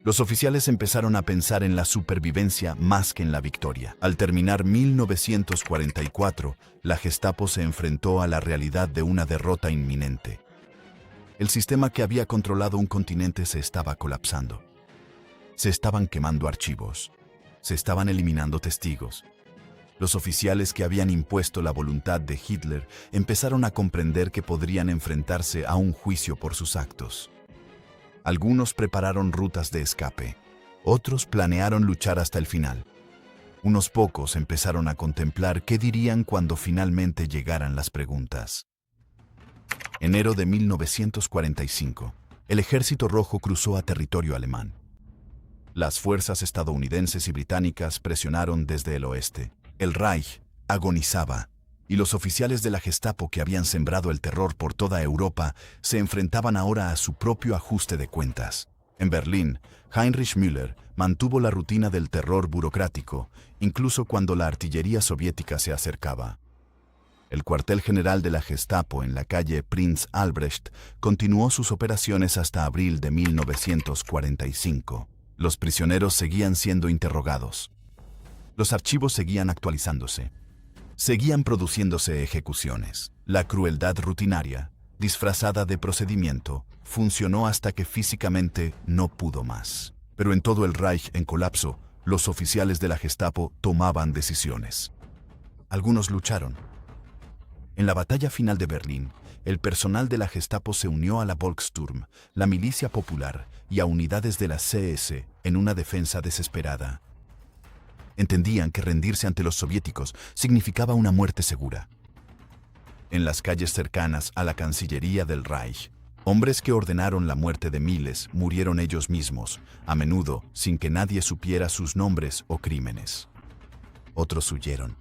Los oficiales empezaron a pensar en la supervivencia más que en la victoria. Al terminar 1944, la Gestapo se enfrentó a la realidad de una derrota inminente. El sistema que había controlado un continente se estaba colapsando. Se estaban quemando archivos. Se estaban eliminando testigos. Los oficiales que habían impuesto la voluntad de Hitler empezaron a comprender que podrían enfrentarse a un juicio por sus actos. Algunos prepararon rutas de escape. Otros planearon luchar hasta el final. Unos pocos empezaron a contemplar qué dirían cuando finalmente llegaran las preguntas. Enero de 1945, el Ejército Rojo cruzó a territorio alemán. Las fuerzas estadounidenses y británicas presionaron desde el oeste. El Reich agonizaba, y los oficiales de la Gestapo que habían sembrado el terror por toda Europa se enfrentaban ahora a su propio ajuste de cuentas. En Berlín, Heinrich Müller mantuvo la rutina del terror burocrático, incluso cuando la artillería soviética se acercaba. El cuartel general de la Gestapo en la calle Prinz Albrecht continuó sus operaciones hasta abril de 1945. Los prisioneros seguían siendo interrogados. Los archivos seguían actualizándose. Seguían produciéndose ejecuciones. La crueldad rutinaria, disfrazada de procedimiento, funcionó hasta que físicamente no pudo más. Pero en todo el Reich en colapso, los oficiales de la Gestapo tomaban decisiones. Algunos lucharon. En la batalla final de Berlín, el personal de la Gestapo se unió a la Volkssturm, la milicia popular, y a unidades de la SS en una defensa desesperada. Entendían que rendirse ante los soviéticos significaba una muerte segura. En las calles cercanas a la Cancillería del Reich, hombres que ordenaron la muerte de miles murieron ellos mismos, a menudo sin que nadie supiera sus nombres o crímenes. Otros huyeron.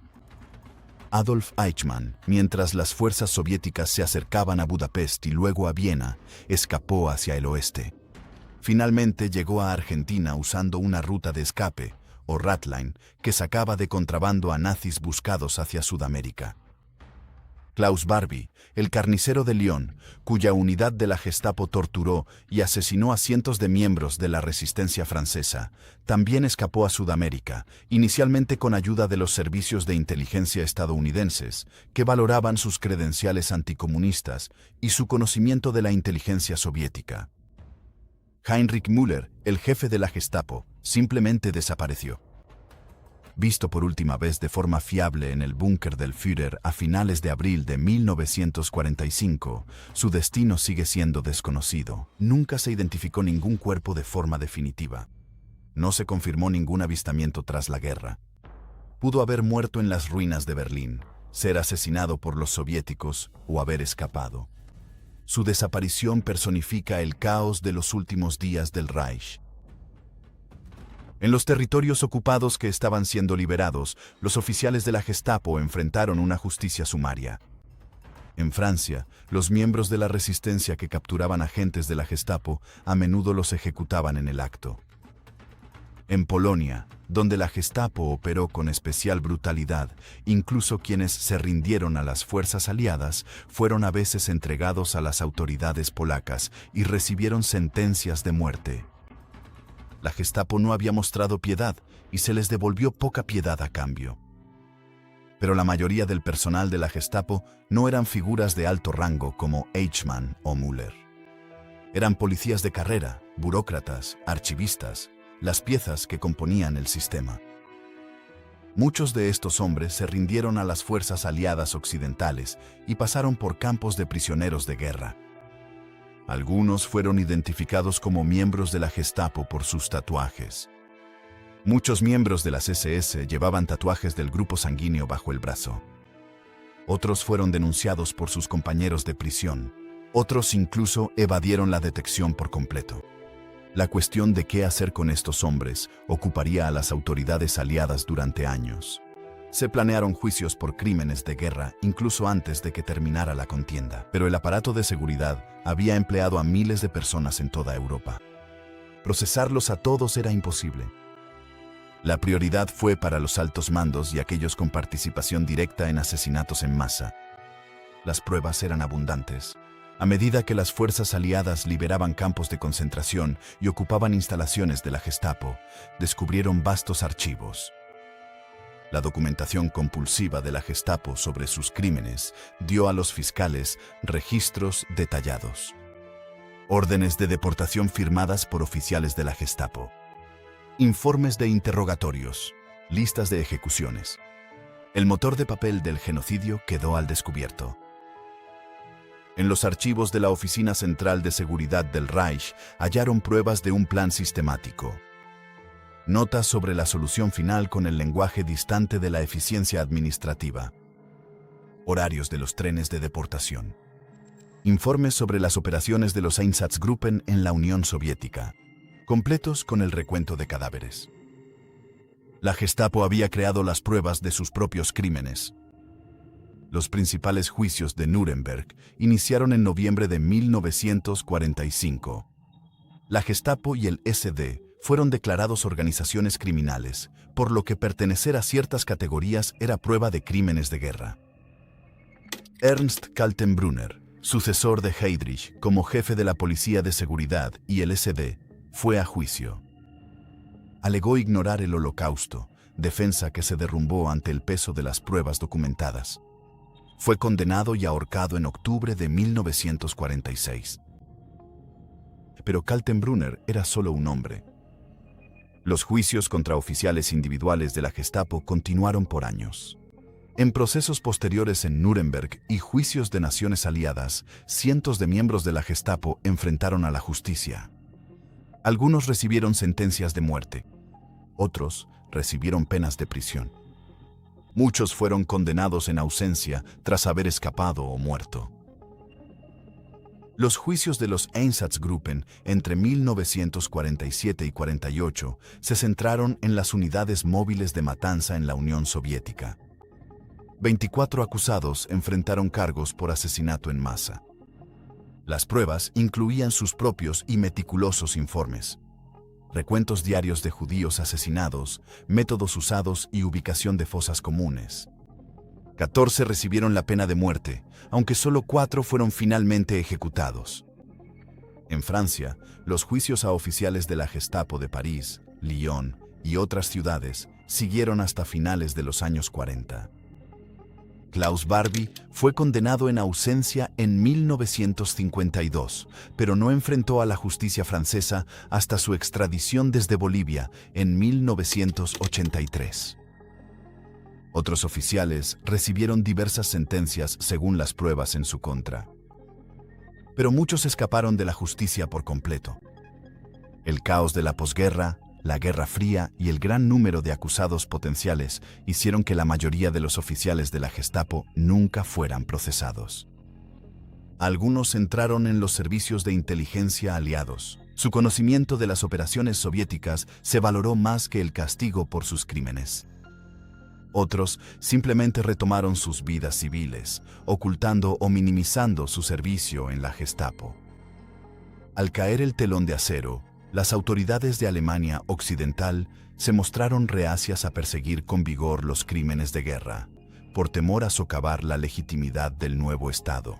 Adolf Eichmann, mientras las fuerzas soviéticas se acercaban a Budapest y luego a Viena, escapó hacia el oeste. Finalmente llegó a Argentina usando una ruta de escape, o Ratline, que sacaba de contrabando a nazis buscados hacia Sudamérica. Klaus Barbie, el carnicero de Lyon, cuya unidad de la Gestapo torturó y asesinó a cientos de miembros de la resistencia francesa, también escapó a Sudamérica, inicialmente con ayuda de los servicios de inteligencia estadounidenses, que valoraban sus credenciales anticomunistas y su conocimiento de la inteligencia soviética. Heinrich Müller, el jefe de la Gestapo, simplemente desapareció. Visto por última vez de forma fiable en el búnker del Führer a finales de abril de 1945, su destino sigue siendo desconocido. Nunca se identificó ningún cuerpo de forma definitiva. No se confirmó ningún avistamiento tras la guerra. Pudo haber muerto en las ruinas de Berlín, ser asesinado por los soviéticos o haber escapado. Su desaparición personifica el caos de los últimos días del Reich. En los territorios ocupados que estaban siendo liberados, los oficiales de la Gestapo enfrentaron una justicia sumaria. En Francia, los miembros de la resistencia que capturaban agentes de la Gestapo a menudo los ejecutaban en el acto. En Polonia, donde la Gestapo operó con especial brutalidad, incluso quienes se rindieron a las fuerzas aliadas fueron a veces entregados a las autoridades polacas y recibieron sentencias de muerte. La Gestapo no había mostrado piedad y se les devolvió poca piedad a cambio. Pero la mayoría del personal de la Gestapo no eran figuras de alto rango como Eichmann o Müller. Eran policías de carrera, burócratas, archivistas, las piezas que componían el sistema. Muchos de estos hombres se rindieron a las fuerzas aliadas occidentales y pasaron por campos de prisioneros de guerra. Algunos fueron identificados como miembros de la Gestapo por sus tatuajes. Muchos miembros de las SS llevaban tatuajes del grupo sanguíneo bajo el brazo. Otros fueron denunciados por sus compañeros de prisión. Otros incluso evadieron la detección por completo. La cuestión de qué hacer con estos hombres ocuparía a las autoridades aliadas durante años. Se planearon juicios por crímenes de guerra incluso antes de que terminara la contienda, pero el aparato de seguridad había empleado a miles de personas en toda Europa. Procesarlos a todos era imposible. La prioridad fue para los altos mandos y aquellos con participación directa en asesinatos en masa. Las pruebas eran abundantes. A medida que las fuerzas aliadas liberaban campos de concentración y ocupaban instalaciones de la Gestapo, descubrieron vastos archivos. La documentación compulsiva de la Gestapo sobre sus crímenes dio a los fiscales registros detallados. Órdenes de deportación firmadas por oficiales de la Gestapo. Informes de interrogatorios. Listas de ejecuciones. El motor de papel del genocidio quedó al descubierto. En los archivos de la Oficina Central de Seguridad del Reich hallaron pruebas de un plan sistemático. Notas sobre la solución final con el lenguaje distante de la eficiencia administrativa. Horarios de los trenes de deportación. Informes sobre las operaciones de los Einsatzgruppen en la Unión Soviética, completos con el recuento de cadáveres. La Gestapo había creado las pruebas de sus propios crímenes. Los principales juicios de Nuremberg iniciaron en noviembre de 1945. La Gestapo y el SD fueron declarados organizaciones criminales, por lo que pertenecer a ciertas categorías era prueba de crímenes de guerra. Ernst Kaltenbrunner, sucesor de Heydrich como jefe de la Policía de Seguridad y el SD, fue a juicio. Alegó ignorar el Holocausto, defensa que se derrumbó ante el peso de las pruebas documentadas. Fue condenado y ahorcado en octubre de 1946. Pero Kaltenbrunner era solo un hombre. Los juicios contra oficiales individuales de la Gestapo continuaron por años. En procesos posteriores en Nuremberg y juicios de naciones aliadas, cientos de miembros de la Gestapo enfrentaron a la justicia. Algunos recibieron sentencias de muerte. Otros recibieron penas de prisión. Muchos fueron condenados en ausencia tras haber escapado o muerto. Los juicios de los Einsatzgruppen entre 1947 y 48 se centraron en las unidades móviles de matanza en la Unión Soviética. 24 acusados enfrentaron cargos por asesinato en masa. Las pruebas incluían sus propios y meticulosos informes. Recuentos diarios de judíos asesinados, métodos usados y ubicación de fosas comunes. 14 recibieron la pena de muerte, aunque solo 4 fueron finalmente ejecutados. En Francia, los juicios a oficiales de la Gestapo de París, Lyon y otras ciudades siguieron hasta finales de los años 40. Klaus Barbie fue condenado en ausencia en 1952, pero no enfrentó a la justicia francesa hasta su extradición desde Bolivia en 1983. Otros oficiales recibieron diversas sentencias según las pruebas en su contra. Pero muchos escaparon de la justicia por completo. El caos de la posguerra, la Guerra Fría y el gran número de acusados potenciales hicieron que la mayoría de los oficiales de la Gestapo nunca fueran procesados. Algunos entraron en los servicios de inteligencia aliados. Su conocimiento de las operaciones soviéticas se valoró más que el castigo por sus crímenes. Otros simplemente retomaron sus vidas civiles, ocultando o minimizando su servicio en la Gestapo. Al caer el telón de acero, las autoridades de Alemania Occidental se mostraron reacias a perseguir con vigor los crímenes de guerra, por temor a socavar la legitimidad del nuevo Estado.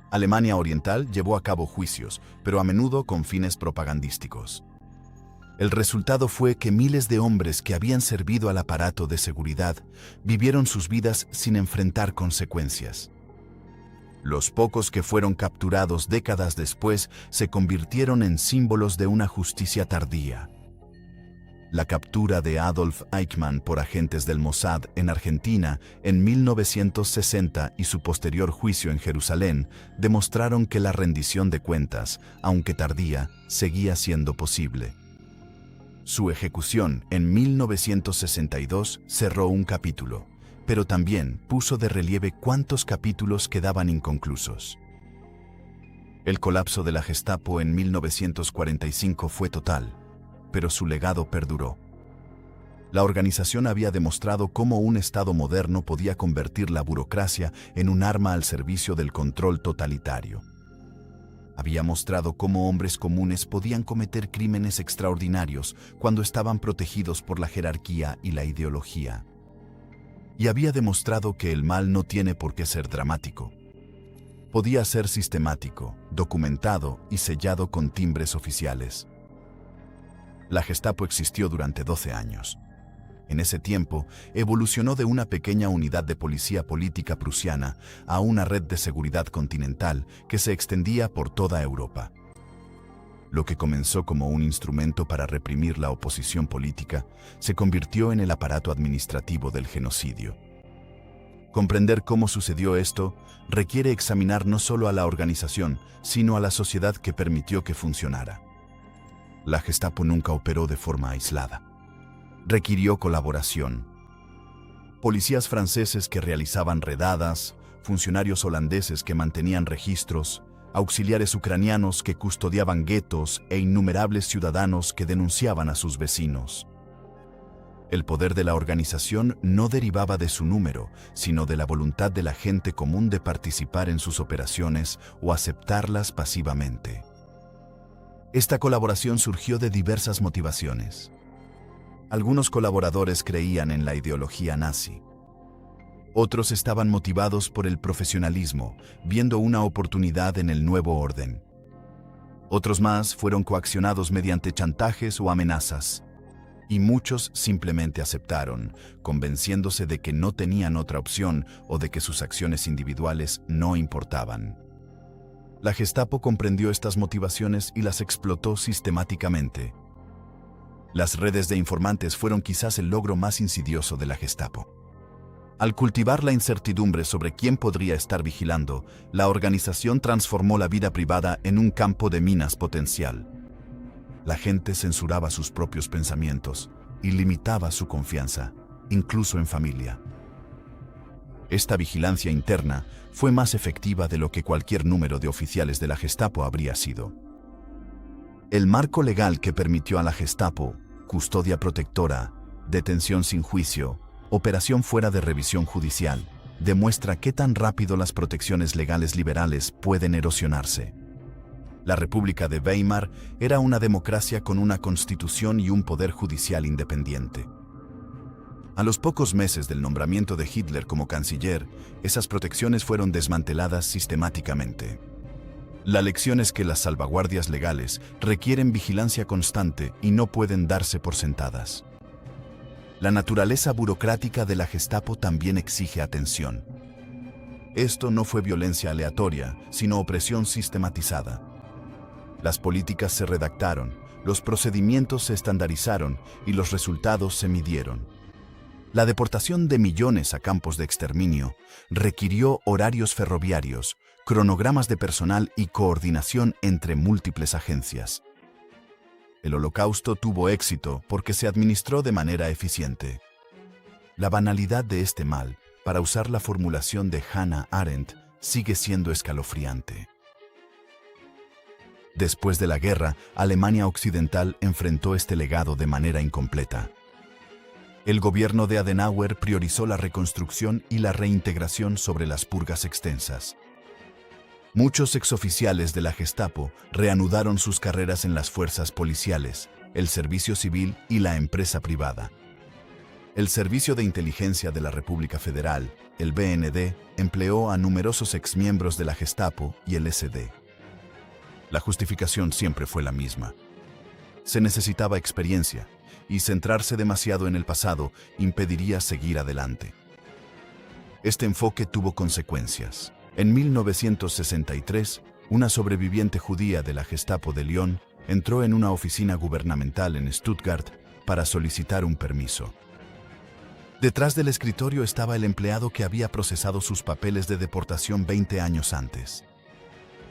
Alemania Oriental llevó a cabo juicios, pero a menudo con fines propagandísticos. El resultado fue que miles de hombres que habían servido al aparato de seguridad vivieron sus vidas sin enfrentar consecuencias. Los pocos que fueron capturados décadas después se convirtieron en símbolos de una justicia tardía. La captura de Adolf Eichmann por agentes del Mossad en Argentina en 1960 y su posterior juicio en Jerusalén demostraron que la rendición de cuentas, aunque tardía, seguía siendo posible. Su ejecución en 1962 cerró un capítulo, pero también puso de relieve cuántos capítulos quedaban inconclusos. El colapso de la Gestapo en 1945 fue total, pero su legado perduró. La organización había demostrado cómo un Estado moderno podía convertir la burocracia en un arma al servicio del control totalitario. Había mostrado cómo hombres comunes podían cometer crímenes extraordinarios cuando estaban protegidos por la jerarquía y la ideología. Y había demostrado que el mal no tiene por qué ser dramático. Podía ser sistemático, documentado y sellado con timbres oficiales. La Gestapo existió durante 12 años. En ese tiempo, evolucionó de una pequeña unidad de policía política prusiana a una red de seguridad continental que se extendía por toda Europa. Lo que comenzó como un instrumento para reprimir la oposición política se convirtió en el aparato administrativo del genocidio. Comprender cómo sucedió esto requiere examinar no solo a la organización, sino a la sociedad que permitió que funcionara. La Gestapo nunca operó de forma aislada. Requirió colaboración. Policías franceses que realizaban redadas, funcionarios holandeses que mantenían registros, auxiliares ucranianos que custodiaban guetos e innumerables ciudadanos que denunciaban a sus vecinos. El poder de la organización no derivaba de su número, sino de la voluntad de la gente común de participar en sus operaciones o aceptarlas pasivamente. Esta colaboración surgió de diversas motivaciones. Algunos colaboradores creían en la ideología nazi. Otros estaban motivados por el profesionalismo, viendo una oportunidad en el nuevo orden. Otros más fueron coaccionados mediante chantajes o amenazas. Y muchos simplemente aceptaron, convenciéndose de que no tenían otra opción o de que sus acciones individuales no importaban. La Gestapo comprendió estas motivaciones y las explotó sistemáticamente. Las redes de informantes fueron quizás el logro más insidioso de la Gestapo. Al cultivar la incertidumbre sobre quién podría estar vigilando, la organización transformó la vida privada en un campo de minas potencial. La gente censuraba sus propios pensamientos y limitaba su confianza, incluso en familia. Esta vigilancia interna fue más efectiva de lo que cualquier número de oficiales de la Gestapo habría sido. El marco legal que permitió a la Gestapo, custodia protectora, detención sin juicio, operación fuera de revisión judicial, demuestra qué tan rápido las protecciones legales liberales pueden erosionarse. La República de Weimar era una democracia con una constitución y un poder judicial independiente. A los pocos meses del nombramiento de Hitler como canciller, esas protecciones fueron desmanteladas sistemáticamente. La lección es que las salvaguardias legales requieren vigilancia constante y no pueden darse por sentadas. La naturaleza burocrática de la Gestapo también exige atención. Esto no fue violencia aleatoria, sino opresión sistematizada. Las políticas se redactaron, los procedimientos se estandarizaron y los resultados se midieron. La deportación de millones a campos de exterminio requirió horarios ferroviarios, cronogramas de personal y coordinación entre múltiples agencias. El Holocausto tuvo éxito porque se administró de manera eficiente. La banalidad de este mal, para usar la formulación de Hannah Arendt, sigue siendo escalofriante. Después de la guerra, Alemania Occidental enfrentó este legado de manera incompleta. El gobierno de Adenauer priorizó la reconstrucción y la reintegración sobre las purgas extensas. Muchos exoficiales de la Gestapo reanudaron sus carreras en las fuerzas policiales, el servicio civil y la empresa privada. El Servicio de Inteligencia de la República Federal, el BND, empleó a numerosos exmiembros de la Gestapo y el SD. La justificación siempre fue la misma. Se necesitaba experiencia, y centrarse demasiado en el pasado impediría seguir adelante. Este enfoque tuvo consecuencias. En 1963, una sobreviviente judía de la Gestapo de Lyon entró en una oficina gubernamental en Stuttgart para solicitar un permiso. Detrás del escritorio estaba el empleado que había procesado sus papeles de deportación 20 años antes.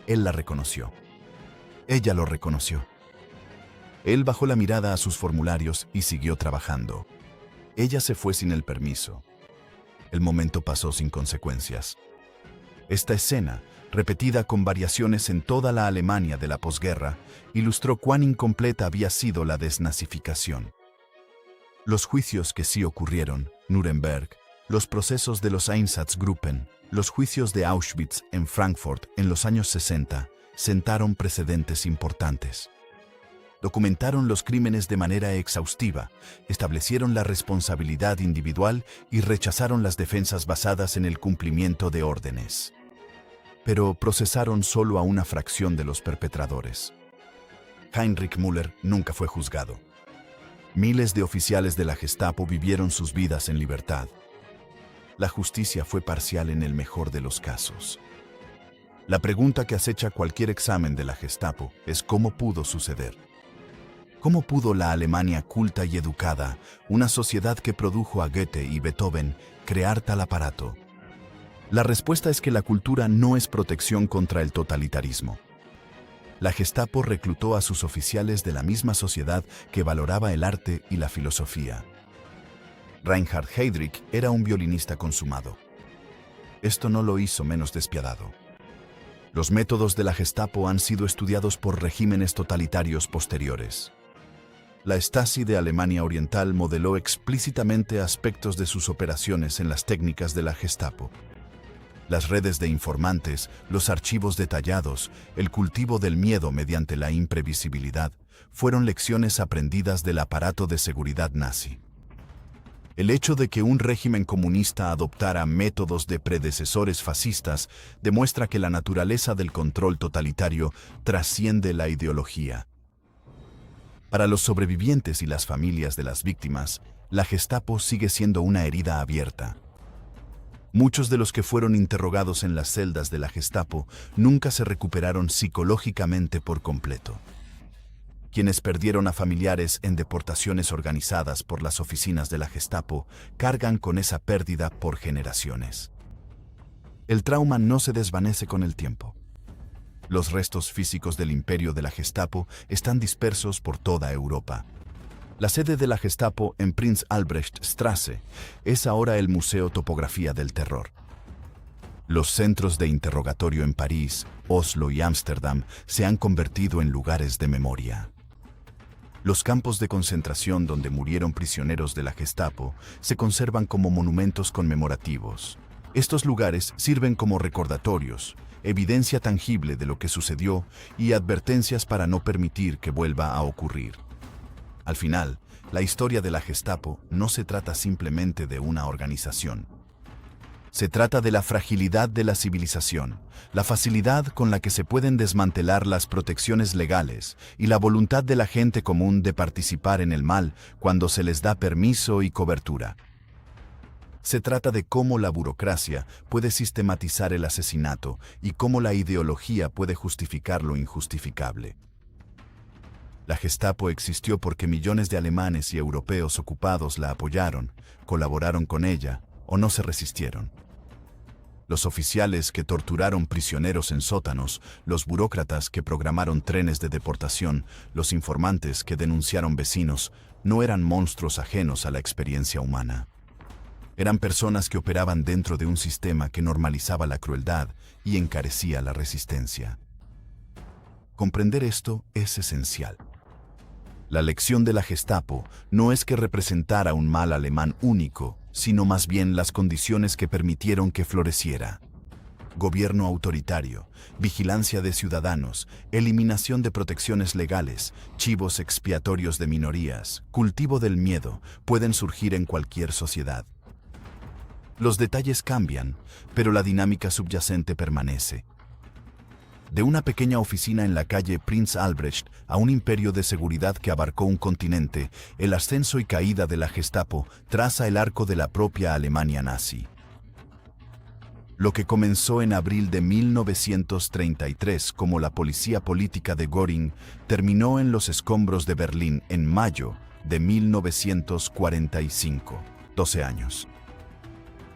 Él la reconoció. Ella lo reconoció. Él bajó la mirada a sus formularios y siguió trabajando. Ella se fue sin el permiso. El momento pasó sin consecuencias. Esta escena, repetida con variaciones en toda la Alemania de la posguerra, ilustró cuán incompleta había sido la desnazificación. Los juicios que sí ocurrieron, Nuremberg, los procesos de los Einsatzgruppen, los juicios de Auschwitz en Frankfurt en los años 60, sentaron precedentes importantes. Documentaron los crímenes de manera exhaustiva, establecieron la responsabilidad individual y rechazaron las defensas basadas en el cumplimiento de órdenes. Pero procesaron solo a una fracción de los perpetradores. Heinrich Müller nunca fue juzgado. Miles de oficiales de la Gestapo vivieron sus vidas en libertad. La justicia fue parcial en el mejor de los casos. La pregunta que acecha cualquier examen de la Gestapo es ¿cómo pudo suceder? ¿Cómo pudo la Alemania culta y educada, una sociedad que produjo a Goethe y Beethoven, crear tal aparato? La respuesta es que la cultura no es protección contra el totalitarismo. La Gestapo reclutó a sus oficiales de la misma sociedad que valoraba el arte y la filosofía. Reinhard Heydrich era un violinista consumado. Esto no lo hizo menos despiadado. Los métodos de la Gestapo han sido estudiados por regímenes totalitarios posteriores. La Stasi de Alemania Oriental modeló explícitamente aspectos de sus operaciones en las técnicas de la Gestapo. Las redes de informantes, los archivos detallados, el cultivo del miedo mediante la imprevisibilidad, fueron lecciones aprendidas del aparato de seguridad nazi. El hecho de que un régimen comunista adoptara métodos de predecesores fascistas demuestra que la naturaleza del control totalitario trasciende la ideología. Para los sobrevivientes y las familias de las víctimas, la Gestapo sigue siendo una herida abierta. Muchos de los que fueron interrogados en las celdas de la Gestapo nunca se recuperaron psicológicamente por completo. Quienes perdieron a familiares en deportaciones organizadas por las oficinas de la Gestapo cargan con esa pérdida por generaciones. El trauma no se desvanece con el tiempo. Los restos físicos del imperio de la Gestapo están dispersos por toda Europa. La sede de la Gestapo en Prinz Albrecht Straße es ahora el Museo Topografía del Terror. Los centros de interrogatorio en París, Oslo y Ámsterdam se han convertido en lugares de memoria. Los campos de concentración donde murieron prisioneros de la Gestapo se conservan como monumentos conmemorativos. Estos lugares sirven como recordatorios, evidencia tangible de lo que sucedió y advertencias para no permitir que vuelva a ocurrir. Al final, La historia de la Gestapo no se trata simplemente de una organización. Se trata de la fragilidad de la civilización, la facilidad con la que se pueden desmantelar las protecciones legales y la voluntad de la gente común de participar en el mal cuando se les da permiso y cobertura. Se trata de cómo la burocracia puede sistematizar el asesinato y cómo la ideología puede justificar lo injustificable. La Gestapo existió porque millones de alemanes y europeos ocupados la apoyaron, colaboraron con ella o no se resistieron. Los oficiales que torturaron prisioneros en sótanos, los burócratas que programaron trenes de deportación, los informantes que denunciaron vecinos, no eran monstruos ajenos a la experiencia humana. Eran personas que operaban dentro de un sistema que normalizaba la crueldad y encarecía la resistencia. Comprender esto es esencial. La lección de la Gestapo no es que representara un mal alemán único, sino más bien las condiciones que permitieron que floreciera. Gobierno autoritario, vigilancia de ciudadanos, eliminación de protecciones legales, chivos expiatorios de minorías, cultivo del miedo, pueden surgir en cualquier sociedad. Los detalles cambian, pero la dinámica subyacente permanece. De una pequeña oficina en la calle Prinz Albrecht a un imperio de seguridad que abarcó un continente, el ascenso y caída de la Gestapo traza el arco de la propia Alemania nazi. Lo que comenzó en abril de 1933 como la policía política de Göring terminó en los escombros de Berlín en mayo de 1945, 12 años.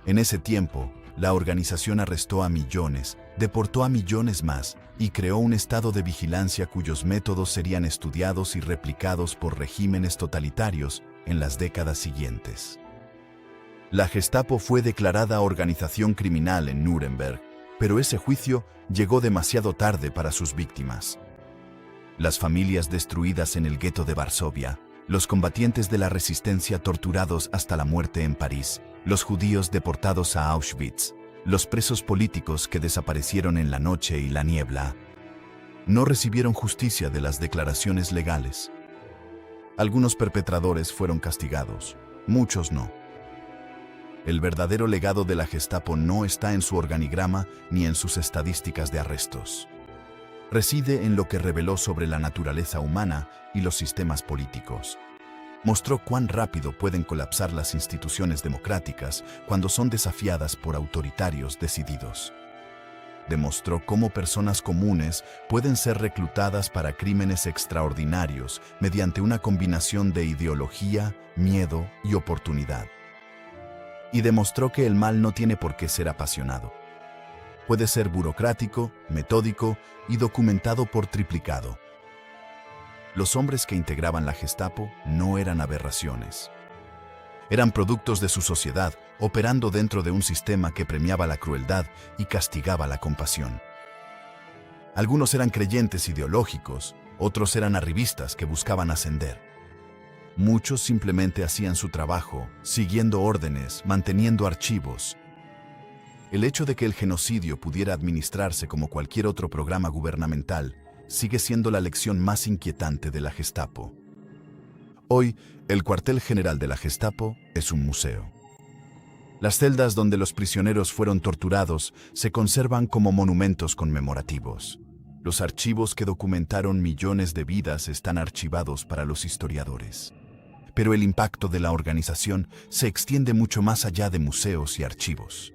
En ese tiempo, la organización arrestó a millones, deportó a millones más y creó un estado de vigilancia cuyos métodos serían estudiados y replicados por regímenes totalitarios en las décadas siguientes. La Gestapo fue declarada organización criminal en Nuremberg, pero ese juicio llegó demasiado tarde para sus víctimas. Las familias destruidas en el gueto de Varsovia, los combatientes de la resistencia torturados hasta la muerte en París, los judíos deportados a Auschwitz, los presos políticos que desaparecieron en la noche y la niebla, no recibieron justicia de las declaraciones legales. Algunos perpetradores fueron castigados, muchos no. El verdadero legado de la Gestapo no está en su organigrama ni en sus estadísticas de arrestos. Reside en lo que reveló sobre la naturaleza humana y los sistemas políticos. Mostró cuán rápido pueden colapsar las instituciones democráticas cuando son desafiadas por autoritarios decididos. Demostró cómo personas comunes pueden ser reclutadas para crímenes extraordinarios mediante una combinación de ideología, miedo y oportunidad. Y demostró que el mal no tiene por qué ser apasionado. Puede ser burocrático, metódico y documentado por triplicado. Los hombres que integraban la Gestapo no eran aberraciones. Eran productos de su sociedad, operando dentro de un sistema que premiaba la crueldad y castigaba la compasión. Algunos eran creyentes ideológicos, otros eran arribistas que buscaban ascender. Muchos simplemente hacían su trabajo, siguiendo órdenes, manteniendo archivos. El hecho de que el genocidio pudiera administrarse como cualquier otro programa gubernamental sigue siendo la lección más inquietante de la Gestapo. Hoy, el cuartel general de la Gestapo es un museo. Las celdas donde los prisioneros fueron torturados se conservan como monumentos conmemorativos. Los archivos que documentaron millones de vidas están archivados para los historiadores. Pero el impacto de la organización se extiende mucho más allá de museos y archivos.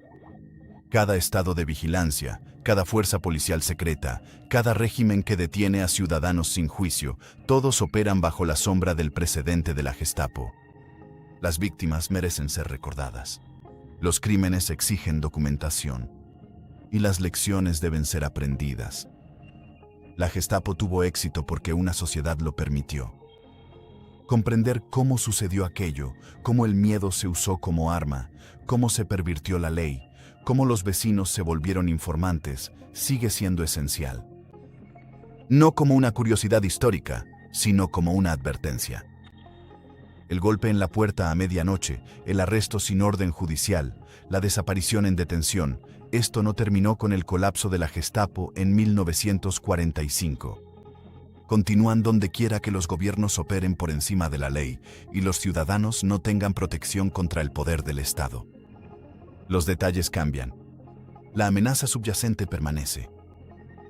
Cada estado de vigilancia, cada fuerza policial secreta, cada régimen que detiene a ciudadanos sin juicio, todos operan bajo la sombra del precedente de la Gestapo. Las víctimas merecen ser recordadas. Los crímenes exigen documentación. Y las lecciones deben ser aprendidas. La Gestapo tuvo éxito porque una sociedad lo permitió. Comprender cómo sucedió aquello, cómo el miedo se usó como arma, cómo se pervirtió la ley, cómo los vecinos se volvieron informantes, sigue siendo esencial. No como una curiosidad histórica, sino como una advertencia. El golpe en la puerta a medianoche, el arresto sin orden judicial, la desaparición en detención, esto no terminó con el colapso de la Gestapo en 1945. Continúan donde quiera que los gobiernos operen por encima de la ley y los ciudadanos no tengan protección contra el poder del Estado. Los detalles cambian. La amenaza subyacente permanece.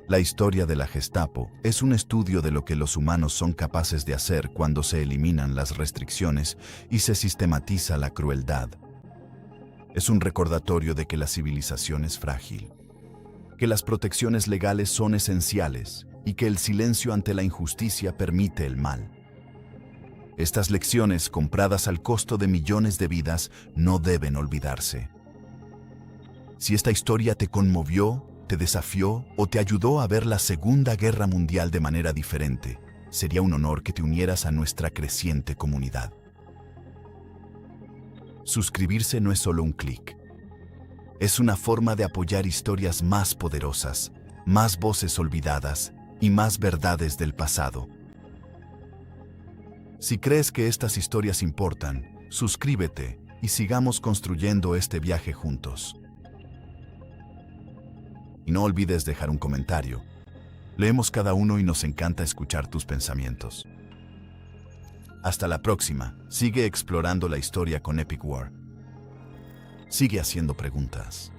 La historia de la Gestapo es un estudio de lo que los humanos son capaces de hacer cuando se eliminan las restricciones y se sistematiza la crueldad. Es un recordatorio de que la civilización es frágil, que las protecciones legales son esenciales y que el silencio ante la injusticia permite el mal. Estas lecciones, compradas al costo de millones de vidas, no deben olvidarse. Si esta historia te conmovió, te desafió o te ayudó a ver la Segunda Guerra Mundial de manera diferente, sería un honor que te unieras a nuestra creciente comunidad. Suscribirse no es solo un clic. Es una forma de apoyar historias más poderosas, más voces olvidadas y más verdades del pasado. Si crees que estas historias importan, suscríbete y sigamos construyendo este viaje juntos. Y no olvides dejar un comentario. Leemos cada uno y nos encanta escuchar tus pensamientos. Hasta la próxima. Sigue explorando la historia con Epic War. Sigue haciendo preguntas.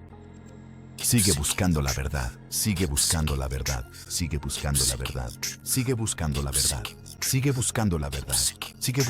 Sigue buscando la verdad. Sigue buscando la verdad. Sigue buscando la verdad. Sigue buscando la verdad. Sigue buscando la verdad. Sigue